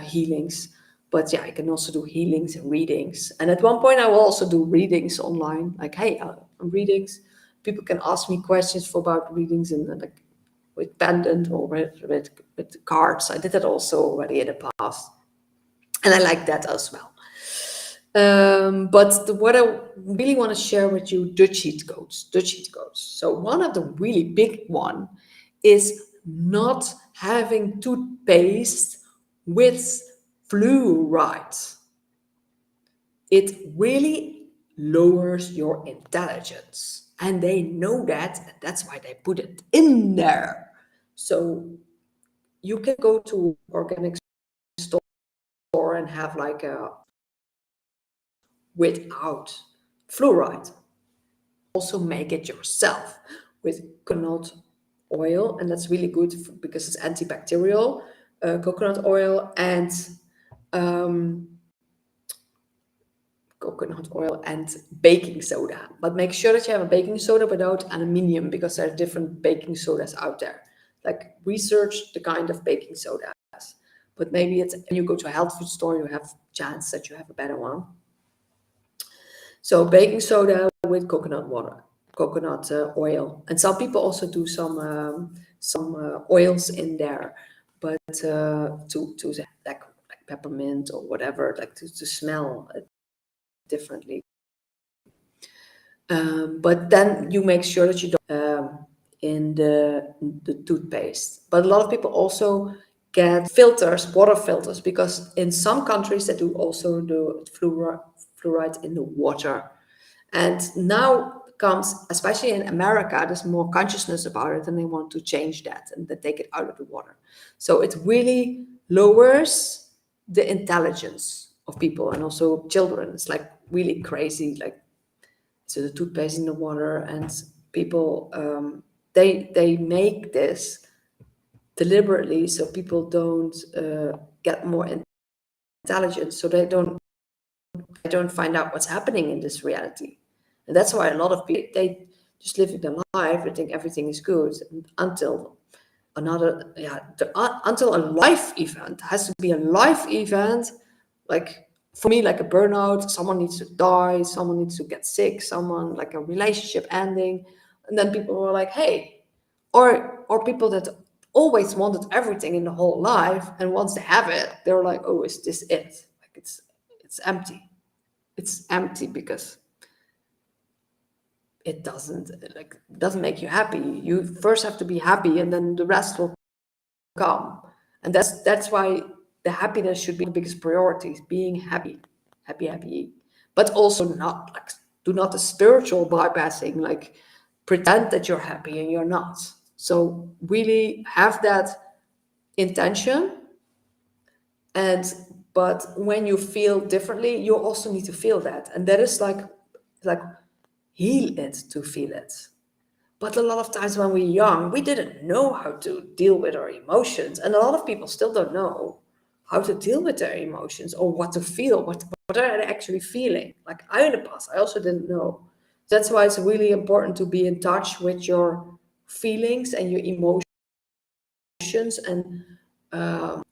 healings. But yeah, I can also do healings and readings. And at one point, I will also do readings online. Like, hey, readings. People can ask me questions for about readings and like with pendant or with cards. I did that also already in the past, and I like that as well. But what I really want to share with you, the cheat codes. So one of the really big one is not having toothpaste with fluoride. It really lowers your intelligence. And they know that, and that's why they put it in there. So you can go to organic store and have like a without fluoride. Also make it yourself with coconut oil, and that's really good because it's antibacterial. Coconut oil and baking soda. But make sure that you have a baking soda without aluminium, because there are different baking sodas out there. Like, research the kind of baking sodas. But maybe it's when you go to a health food store, you have chance that you have a better one. So baking soda with coconut water, coconut oil, and some people also do some oils in there, but to like peppermint or whatever, like to smell it differently. But then you make sure that you don't in the toothpaste. But a lot of people also get filters, water filters, because in some countries they do also the fluoride in the water. And now comes, especially in America, there's more consciousness about it, and they want to change that and they take it out of the water. So it really lowers the intelligence of people and also children. It's like really crazy. Like, so the toothpaste in the water, and people they make this deliberately so people don't get more intelligence, so they don't find out what's happening in this reality. And that's why a lot of people, they just living their life, they think everything is good until until a life event. It has to be a life event, like for me, like a burnout, someone needs to die, someone needs to get sick, someone like a relationship ending, and then people were like, hey, or people that always wanted everything in the whole life, and once they have it, they're like, oh, is this it? Like, it's empty. It's empty because it doesn't make you happy. You first have to be happy, and then the rest will come. And that's why the happiness should be the biggest priority, being happy. But also not like, do not the spiritual bypassing, like pretend that you're happy and you're not. So really have that intention. But when you feel differently, you also need to feel that. And that is like heal it to feel it. But a lot of times when we're young, we didn't know how to deal with our emotions. And a lot of people still don't know how to deal with their emotions or what to feel, what are they actually feeling. Like, I in the past, I also didn't know. That's why it's really important to be in touch with your feelings and your emotions, and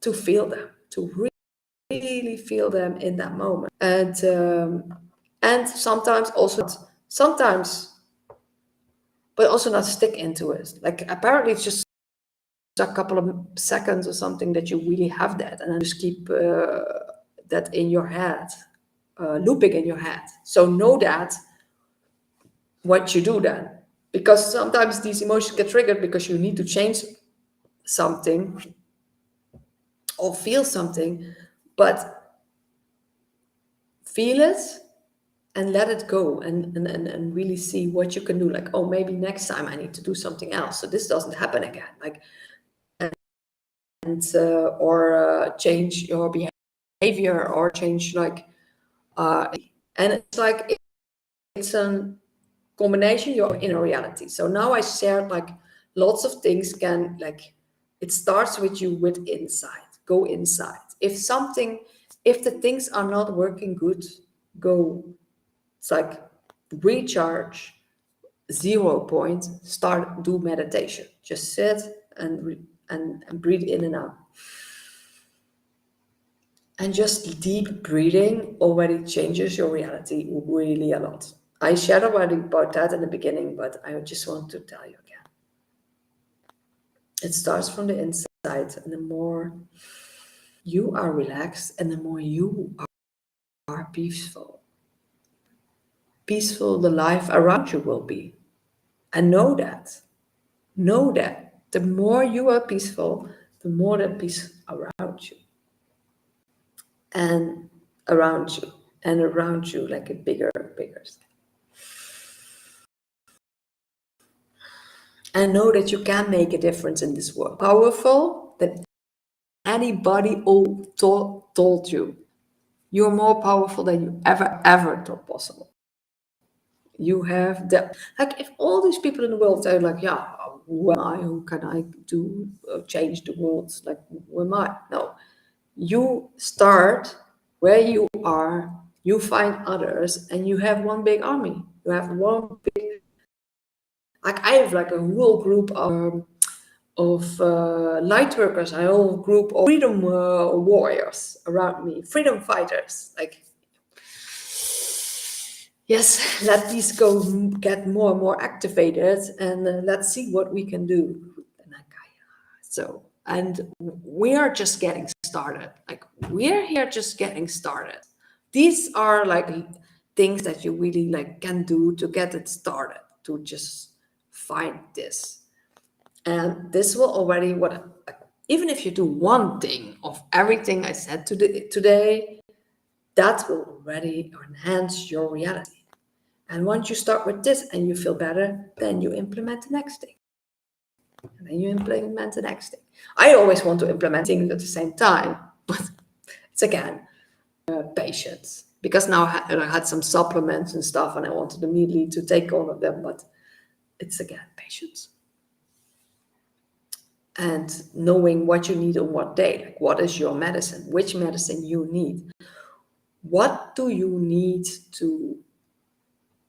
to feel them, to really feel them in that moment. And sometimes, but also not stick into it. Like, apparently it's just a couple of seconds or something that you really have that, and then just keep that in your head, looping in your head. So know that what you do then, because sometimes these emotions get triggered because you need to change something or feel something, but feel it and let it go, and really see what you can do. Like, oh, maybe next time I need to do something else so this doesn't happen again. Like, and or change your behavior, or change like and it's like it's a combination your inner reality. So now I shared like lots of things can like, it starts with you with inside. Go inside. If the things are not working good, go. It's like recharge, 0 point, start, do meditation. Just sit and breathe in and out. And just deep breathing already changes your reality really a lot. I shared already about that in the beginning, but I just want to tell you again. It starts from the inside, and the more you are relaxed and the more you are peaceful. Peaceful, the life around you will be. And know that. Know that. The more you are peaceful, the more the peace around you. And around you. And around you, like a bigger. And know that you can make a difference in this world. Powerful than anybody told you. You're more powerful than you ever thought possible. You have the, like, if all these people in the world are like, yeah, who am I? Who can I do change the world? Like, who am I? No, you start where you are. You find others, and you have one big army. You have one big, like I have like a whole group of light workers. I have a whole group of freedom warriors around me, freedom fighters, like. Yes, let these go get more and more activated, and let's see what we can do. So, and we are just getting started. Like, we're here just getting started. These are like things that you really like can do to get it started, to just find this. And this will already, even if you do one thing of everything I said today, that will already enhance your reality. And once you start with this and you feel better, then you implement the next thing. And then you implement the next thing. I always want to implement things at the same time, but it's again, patience. Because now I had some supplements and stuff and I wanted immediately to take all of them, but it's again, patience. And knowing what you need on what day, like what is your medicine, which medicine you need. What do you need to,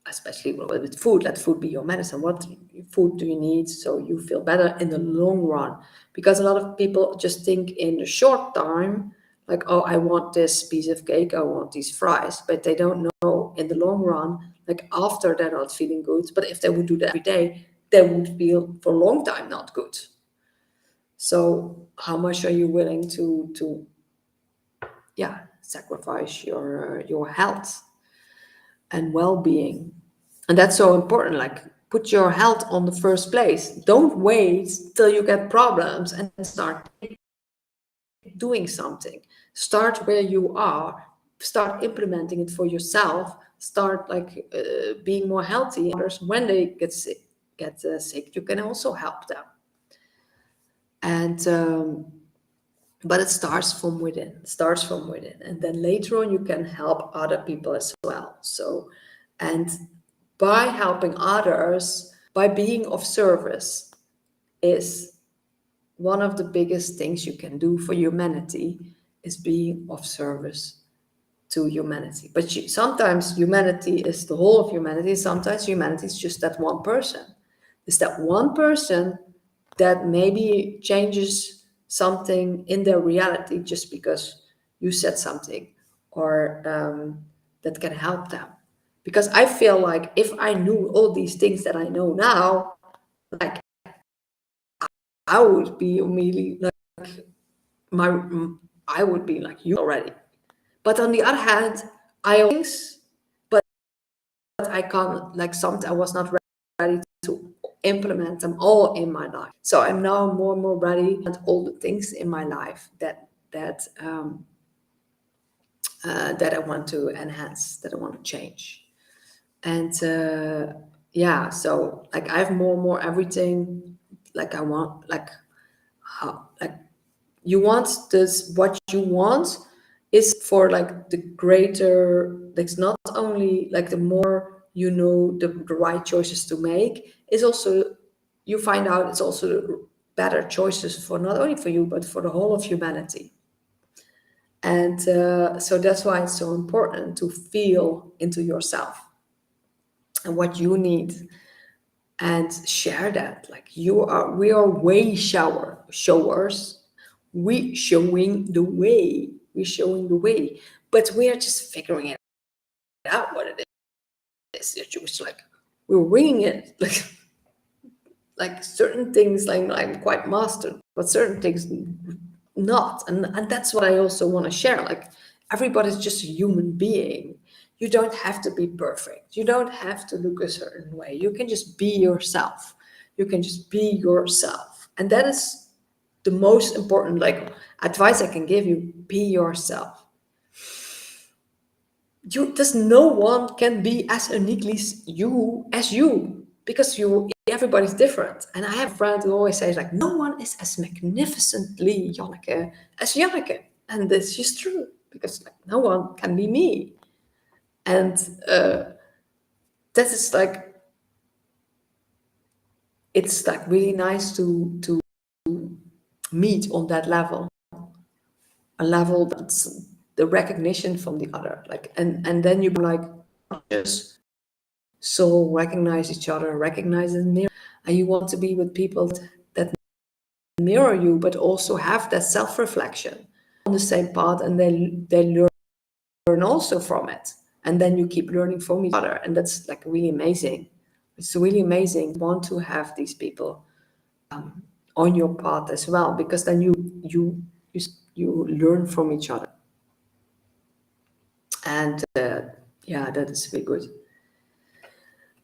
especially with food, let food be your medicine. What food do you need so you feel better in the long run? Because a lot of people just think in the short time, like, oh, I want this piece of cake, I want these fries, but they don't know in the long run, like after they're not feeling good, but if they would do that every day, they would feel for a long time not good. So how much are you willing to sacrifice your health and well-being? And that's so important. Like, put your health on the first place. Don't wait till you get problems and start doing something. Start where you are. Start implementing it for yourself. Start like being more healthy. Others, when they get sick, you can also help them. And but it starts from within. And then later on, you can help other people as well. So, and by helping others, by being of service, is one of the biggest things you can do for humanity, is being of service to humanity. But sometimes humanity is the whole of humanity. Sometimes humanity is just that one person. It's that one person that maybe changes something in their reality just because you said something, or that can help them. Because I feel like if I knew all these things that I know now, like I would be immediately like I would be like you already. But on the other hand, I things, but I can't, like, sometimes I was not ready to implement them all in my life. So I'm now more and more ready and all the things in my life that I want to enhance, that I want to change. And so like I have more and more everything, like I want, like how, like you want this, what you want is for like the greater, like it's not only like the more you know the right choices to make, is also, you find out it's also better choices for not only for you, but for the whole of humanity. And so that's why it's so important to feel into yourself and what you need, and share that. Like, we are way showers. We showing the way. We're showing the way, but we are just figuring it out what it is. It's just like we're winging it. Like certain things, like I'm quite mastered, but certain things not. And that's what I also want to share. Like, everybody's just a human being. You don't have to be perfect. You don't have to look a certain way. You can just be yourself. You can just be yourself. And that is the most important, like, advice I can give you. Be yourself. There's no one can be as uniquely you as you, because everybody's different. And I have a friend who always says, like, no one is as magnificently Janneke as Janneke. And this is true, because like no one can be me. And that is like, it's like really nice to meet on that level, a level that's the recognition from the other. Like, and then you're like, just soul recognize each other, recognize the mirror, and you want to be with people that mirror you, but also have that self-reflection on the same path, and they learn also from it, and then you keep learning from each other, and that's like really amazing. It's really amazing. You want to have these people on your path as well, because then you learn from each other, and yeah, that is really good.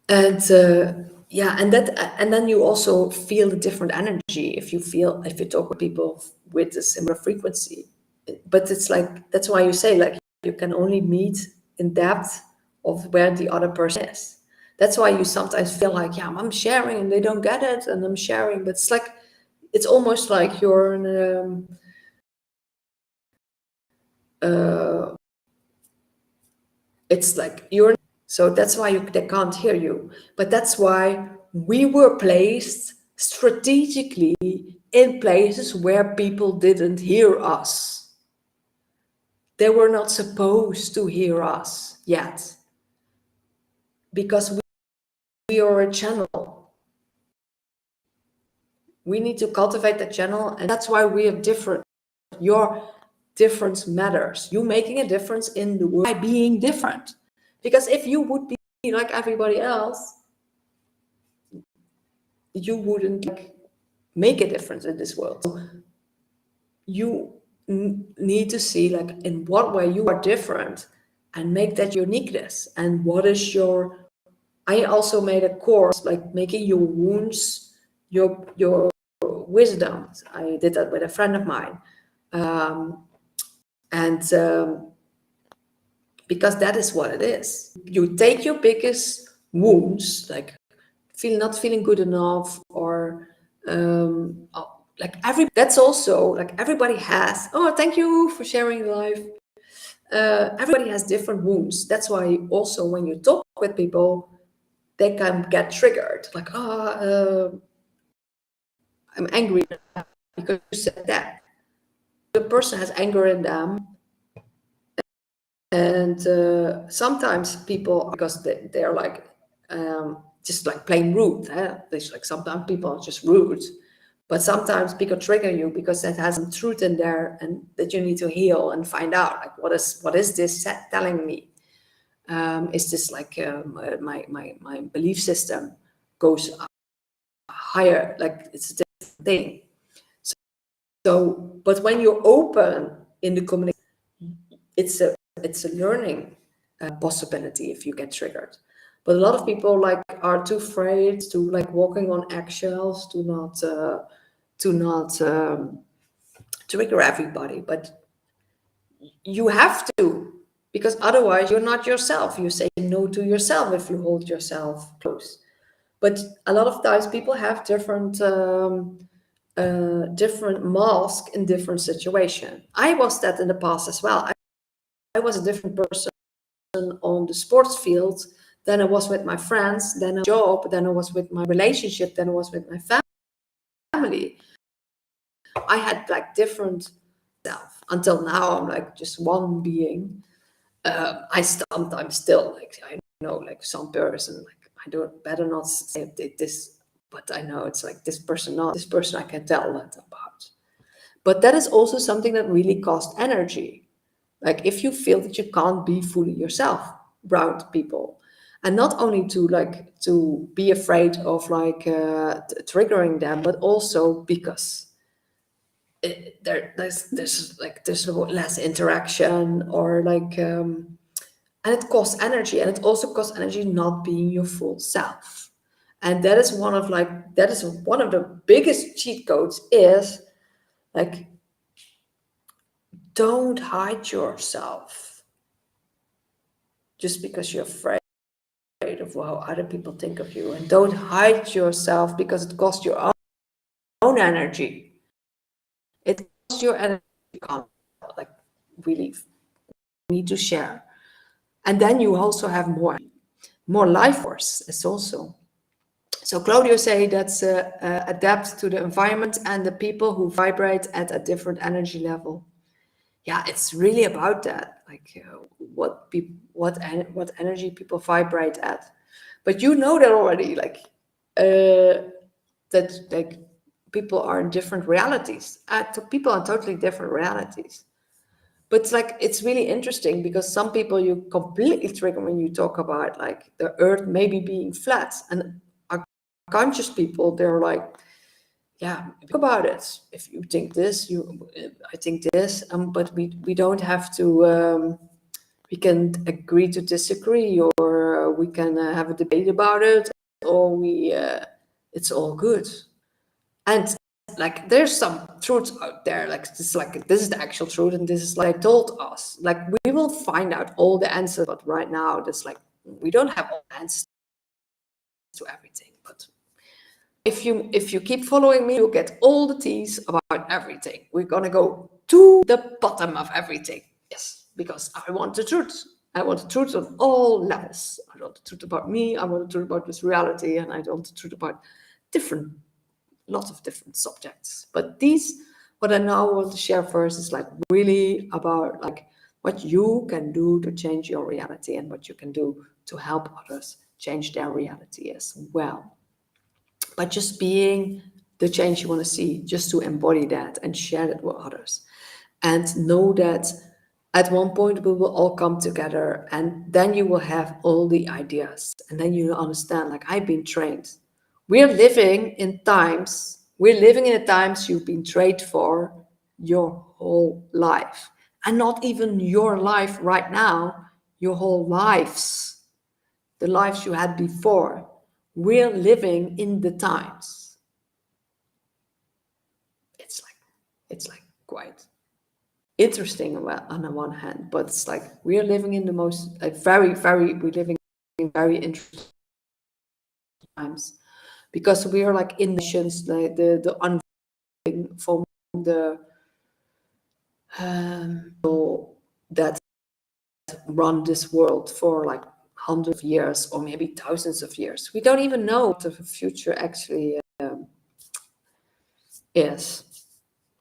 And yeah, and then you also feel the different energy if you talk with people with a similar frequency. But it's like, that's why you say, like, you can only meet in depth of where the other person is. That's why you sometimes feel like, yeah, I'm sharing and they don't get it, and I'm sharing, but it's like, it's almost like you're in it's like you're, so that's why they can't hear you. But that's why we were placed strategically in places where people didn't hear us. They were not supposed to hear us yet, because we are a channel. We need to cultivate the channel, and that's why we are different. Your difference matters. You making a difference in the world by being different. Because if you would be like everybody else, you wouldn't like make a difference in this world. So you need to see, like, in what way you are different, and make that uniqueness. And what is your, I also made a course, like, making your wounds your wisdom. I did that with a friend of mine, and because that is what it is. You take your biggest wounds, like not feeling good enough, or like that's also like, everybody has, oh, thank you for sharing life. Everybody has different wounds. That's why also when you talk with people, they can get triggered, like, I'm angry because you said that. The person has anger in them, and sometimes people, because they're like just like plain rude. There's like, sometimes people are just rude, but sometimes people trigger you because it has some truth in there, and that you need to heal and find out, like, what is this telling me? Is this like my belief system goes higher? Like, it's a different thing. So, but when you're open in the communication, it's a learning possibility if you get triggered. But a lot of people like are too afraid to, like, walking on eggshells, to not trigger everybody. But you have to, because otherwise you're not yourself. You say no to yourself if you hold yourself close. But a lot of times people have different masks in different situations. I was that in the past as well. I was a different person on the sports field then I was with my friends, then a job, then I was with my relationship, then I was with my family. I had like different self. Until now, I'm like just one being. I sometimes still like, I know like some person, like I don't better not say this, but I know it's like this person, not this person I can tell that about. But that is also something that really costs energy. Like if you feel that you can't be fully yourself around people, and not only to be afraid of like triggering them, but also because there's less interaction, or like and it costs energy, and it also costs energy not being your full self. And that is one of the biggest cheat codes, is like, don't hide yourself just because you're afraid of how other people think of you, and don't hide yourself because it costs your own energy. It costs your energy. You can't like really need to share, and then you also have more life force. It's also so. Claudio say that's adapt to the environment and the people who vibrate at a different energy level. Yeah, it's really about that, like what energy people vibrate at. But you know that already, like that like people are in different realities. People are totally different realities. But it's like, it's really interesting because some people you completely trigger when you talk about like the earth maybe being flat, and our conscious people, they're like, yeah, think about it. If you think this, I think this, but we don't have to. We can agree to disagree, or we can have a debate about it, or it's all good. And like, there's some truths out there. Like this is the actual truth, and this is like told us. Like we will find out all the answers, but right now, there's like we don't have all the answers to everything. But if you keep following me, you'll get all the teas about everything. We're gonna go to the bottom of everything. Yes, because I want the truth. I want the truth on all levels. I want the truth about me. I want the truth about this reality, and I want the truth about lots of different subjects. But what I now want to share first is like really about like what you can do to change your reality, and what you can do to help others change their reality as well. But just being the change you want to see, just to embody that and share it with others. And know that at one point we will all come together, and then you will have all the ideas. And then you understand, like, I've been trained. We're living in the times you've been trained for your whole life. And not even your life right now, your whole lives, the lives you had before. We're living in the times. It's like quite interesting on the one hand, but it's like we're living in the most like we're living in very interesting times, because we are like in nations, the unfolding from the that run this world for like hundreds of years, or maybe thousands of years. We don't even know what the future actually is.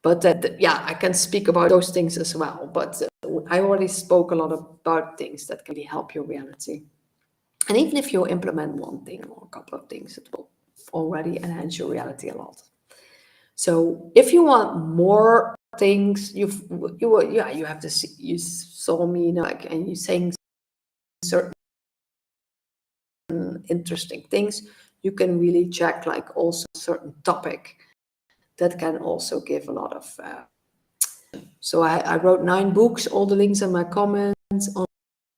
But yeah, I can speak about those things as well. But I already spoke a lot about things that can really help your reality. And even if you implement one thing or a couple of things, it will already enhance your reality a lot. So if you want more things, you have to see, you saw me, like, and you saying certain interesting things, you can really check like also a certain topic that can also give a lot of so I wrote 9 books. All the links in my comments on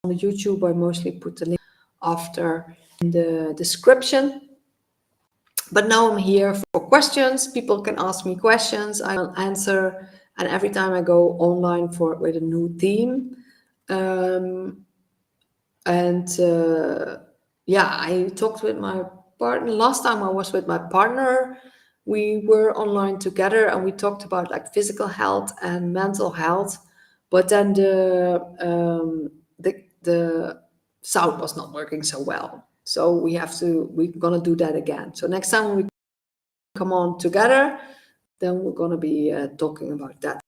the YouTube. I mostly put the link after in the description. But now I'm here for questions. People can ask me questions. I will answer. And every time I go online with a new theme, I talked with my partner. Last time I was with my partner, we were online together, and we talked about like physical health and mental health. But then the sound was not working so well. So we're gonna do that again. So next time we come on together, then we're gonna be talking about that.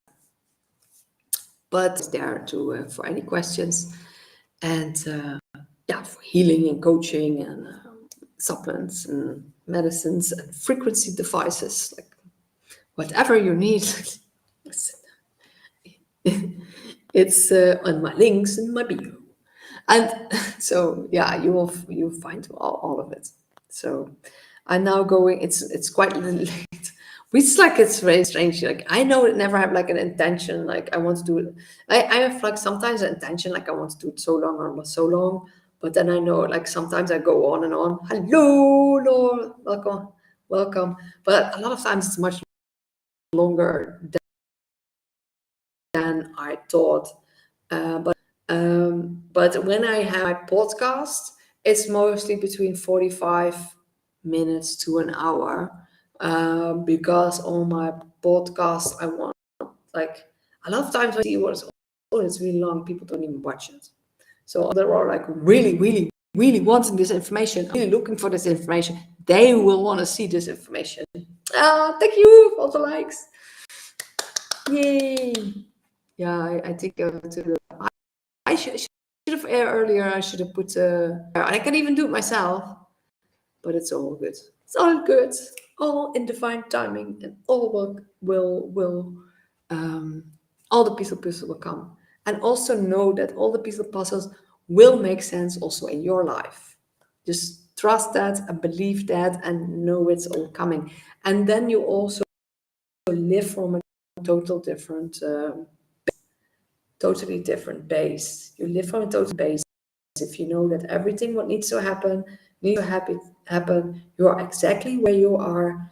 But it's there to for any questions, and for healing and coaching and supplements and medicines and frequency devices, like whatever you need. It's on my links in my bio. And so you'll find all of it. So I'm now going. It's quite late. It's like it's very strange. Like I know it never have like an intention. Like I want to do it. I have like sometimes an intention. Like I want to do it so long or so long. But then I know like sometimes I go on and on. Hello, Lord, welcome. But a lot of times it's much longer than I thought. But when I have my podcast, it's mostly between 45 minutes to an hour, because on my podcast I want, like, a lot of times I see it's really long, people don't even watch it. So there are like really, really, really wanting this information, really looking for this information. They will want to see this information. Thank you for the likes. Yay. Yeah, I think I should have earlier. I should have put. I can even do it myself, but it's all good. It's all good. All in divine timing, and all work will. All the puzzles will come, and also know that all the puzzles will make sense also in your life. Just trust that and believe that, and know it's all coming. And then you also live from a totally different base. You live from a total base. If you know that everything what needs to happen, happen, you are exactly where you are.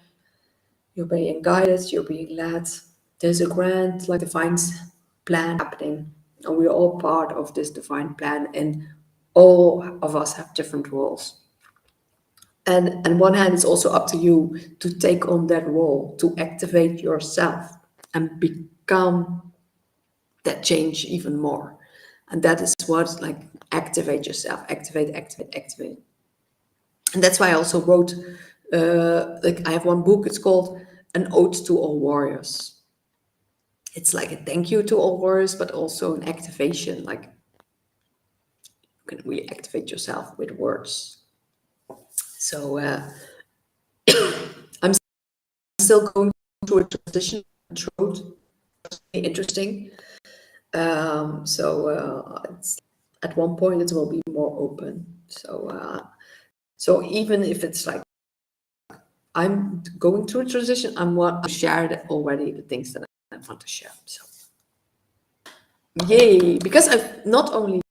You're being guided, you're being led. There's a grand, like, divine plan happening. And we're all part of this divine plan. And all of us have different roles. And on one hand, it's also up to you to take on that role, to activate yourself and become that change even more. And that is what, like, activate yourself, activate. And that's why I also wrote, like, I have one book, it's called An Ode to All Warriors. It's like a thank you to all warriors, but also an activation, like you can really activate yourself with words. So I'm still going through a transition, throat, interesting. It's, at one point it will be more open. So even if it's like I'm going through a transition, I'm want to share already the things that I want to share. So yay! Because I've not only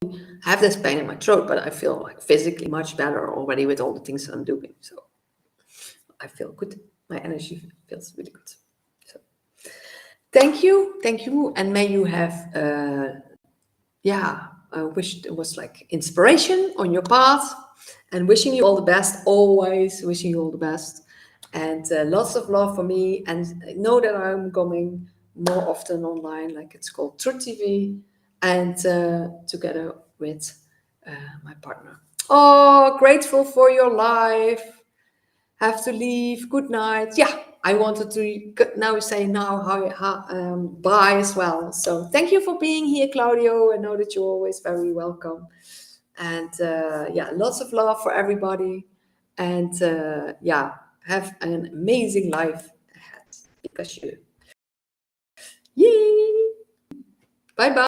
have this pain in my throat, but I feel like physically much better already with all the things that I'm doing. So I feel good. My energy feels really good. So thank you, and may you have I wish it was like inspiration on your path, and wishing you all the best, always wishing you all the best, and lots of love for me, and know that I'm coming more often online, like it's called Truth TV, and together with my partner. Oh, grateful for your life. Have to leave. Good night. Yeah, I wanted to now say bye as well. So thank you for being here, Claudio. I know that you're always very welcome. And lots of love for everybody. And have an amazing life ahead because you. Yay! Bye bye.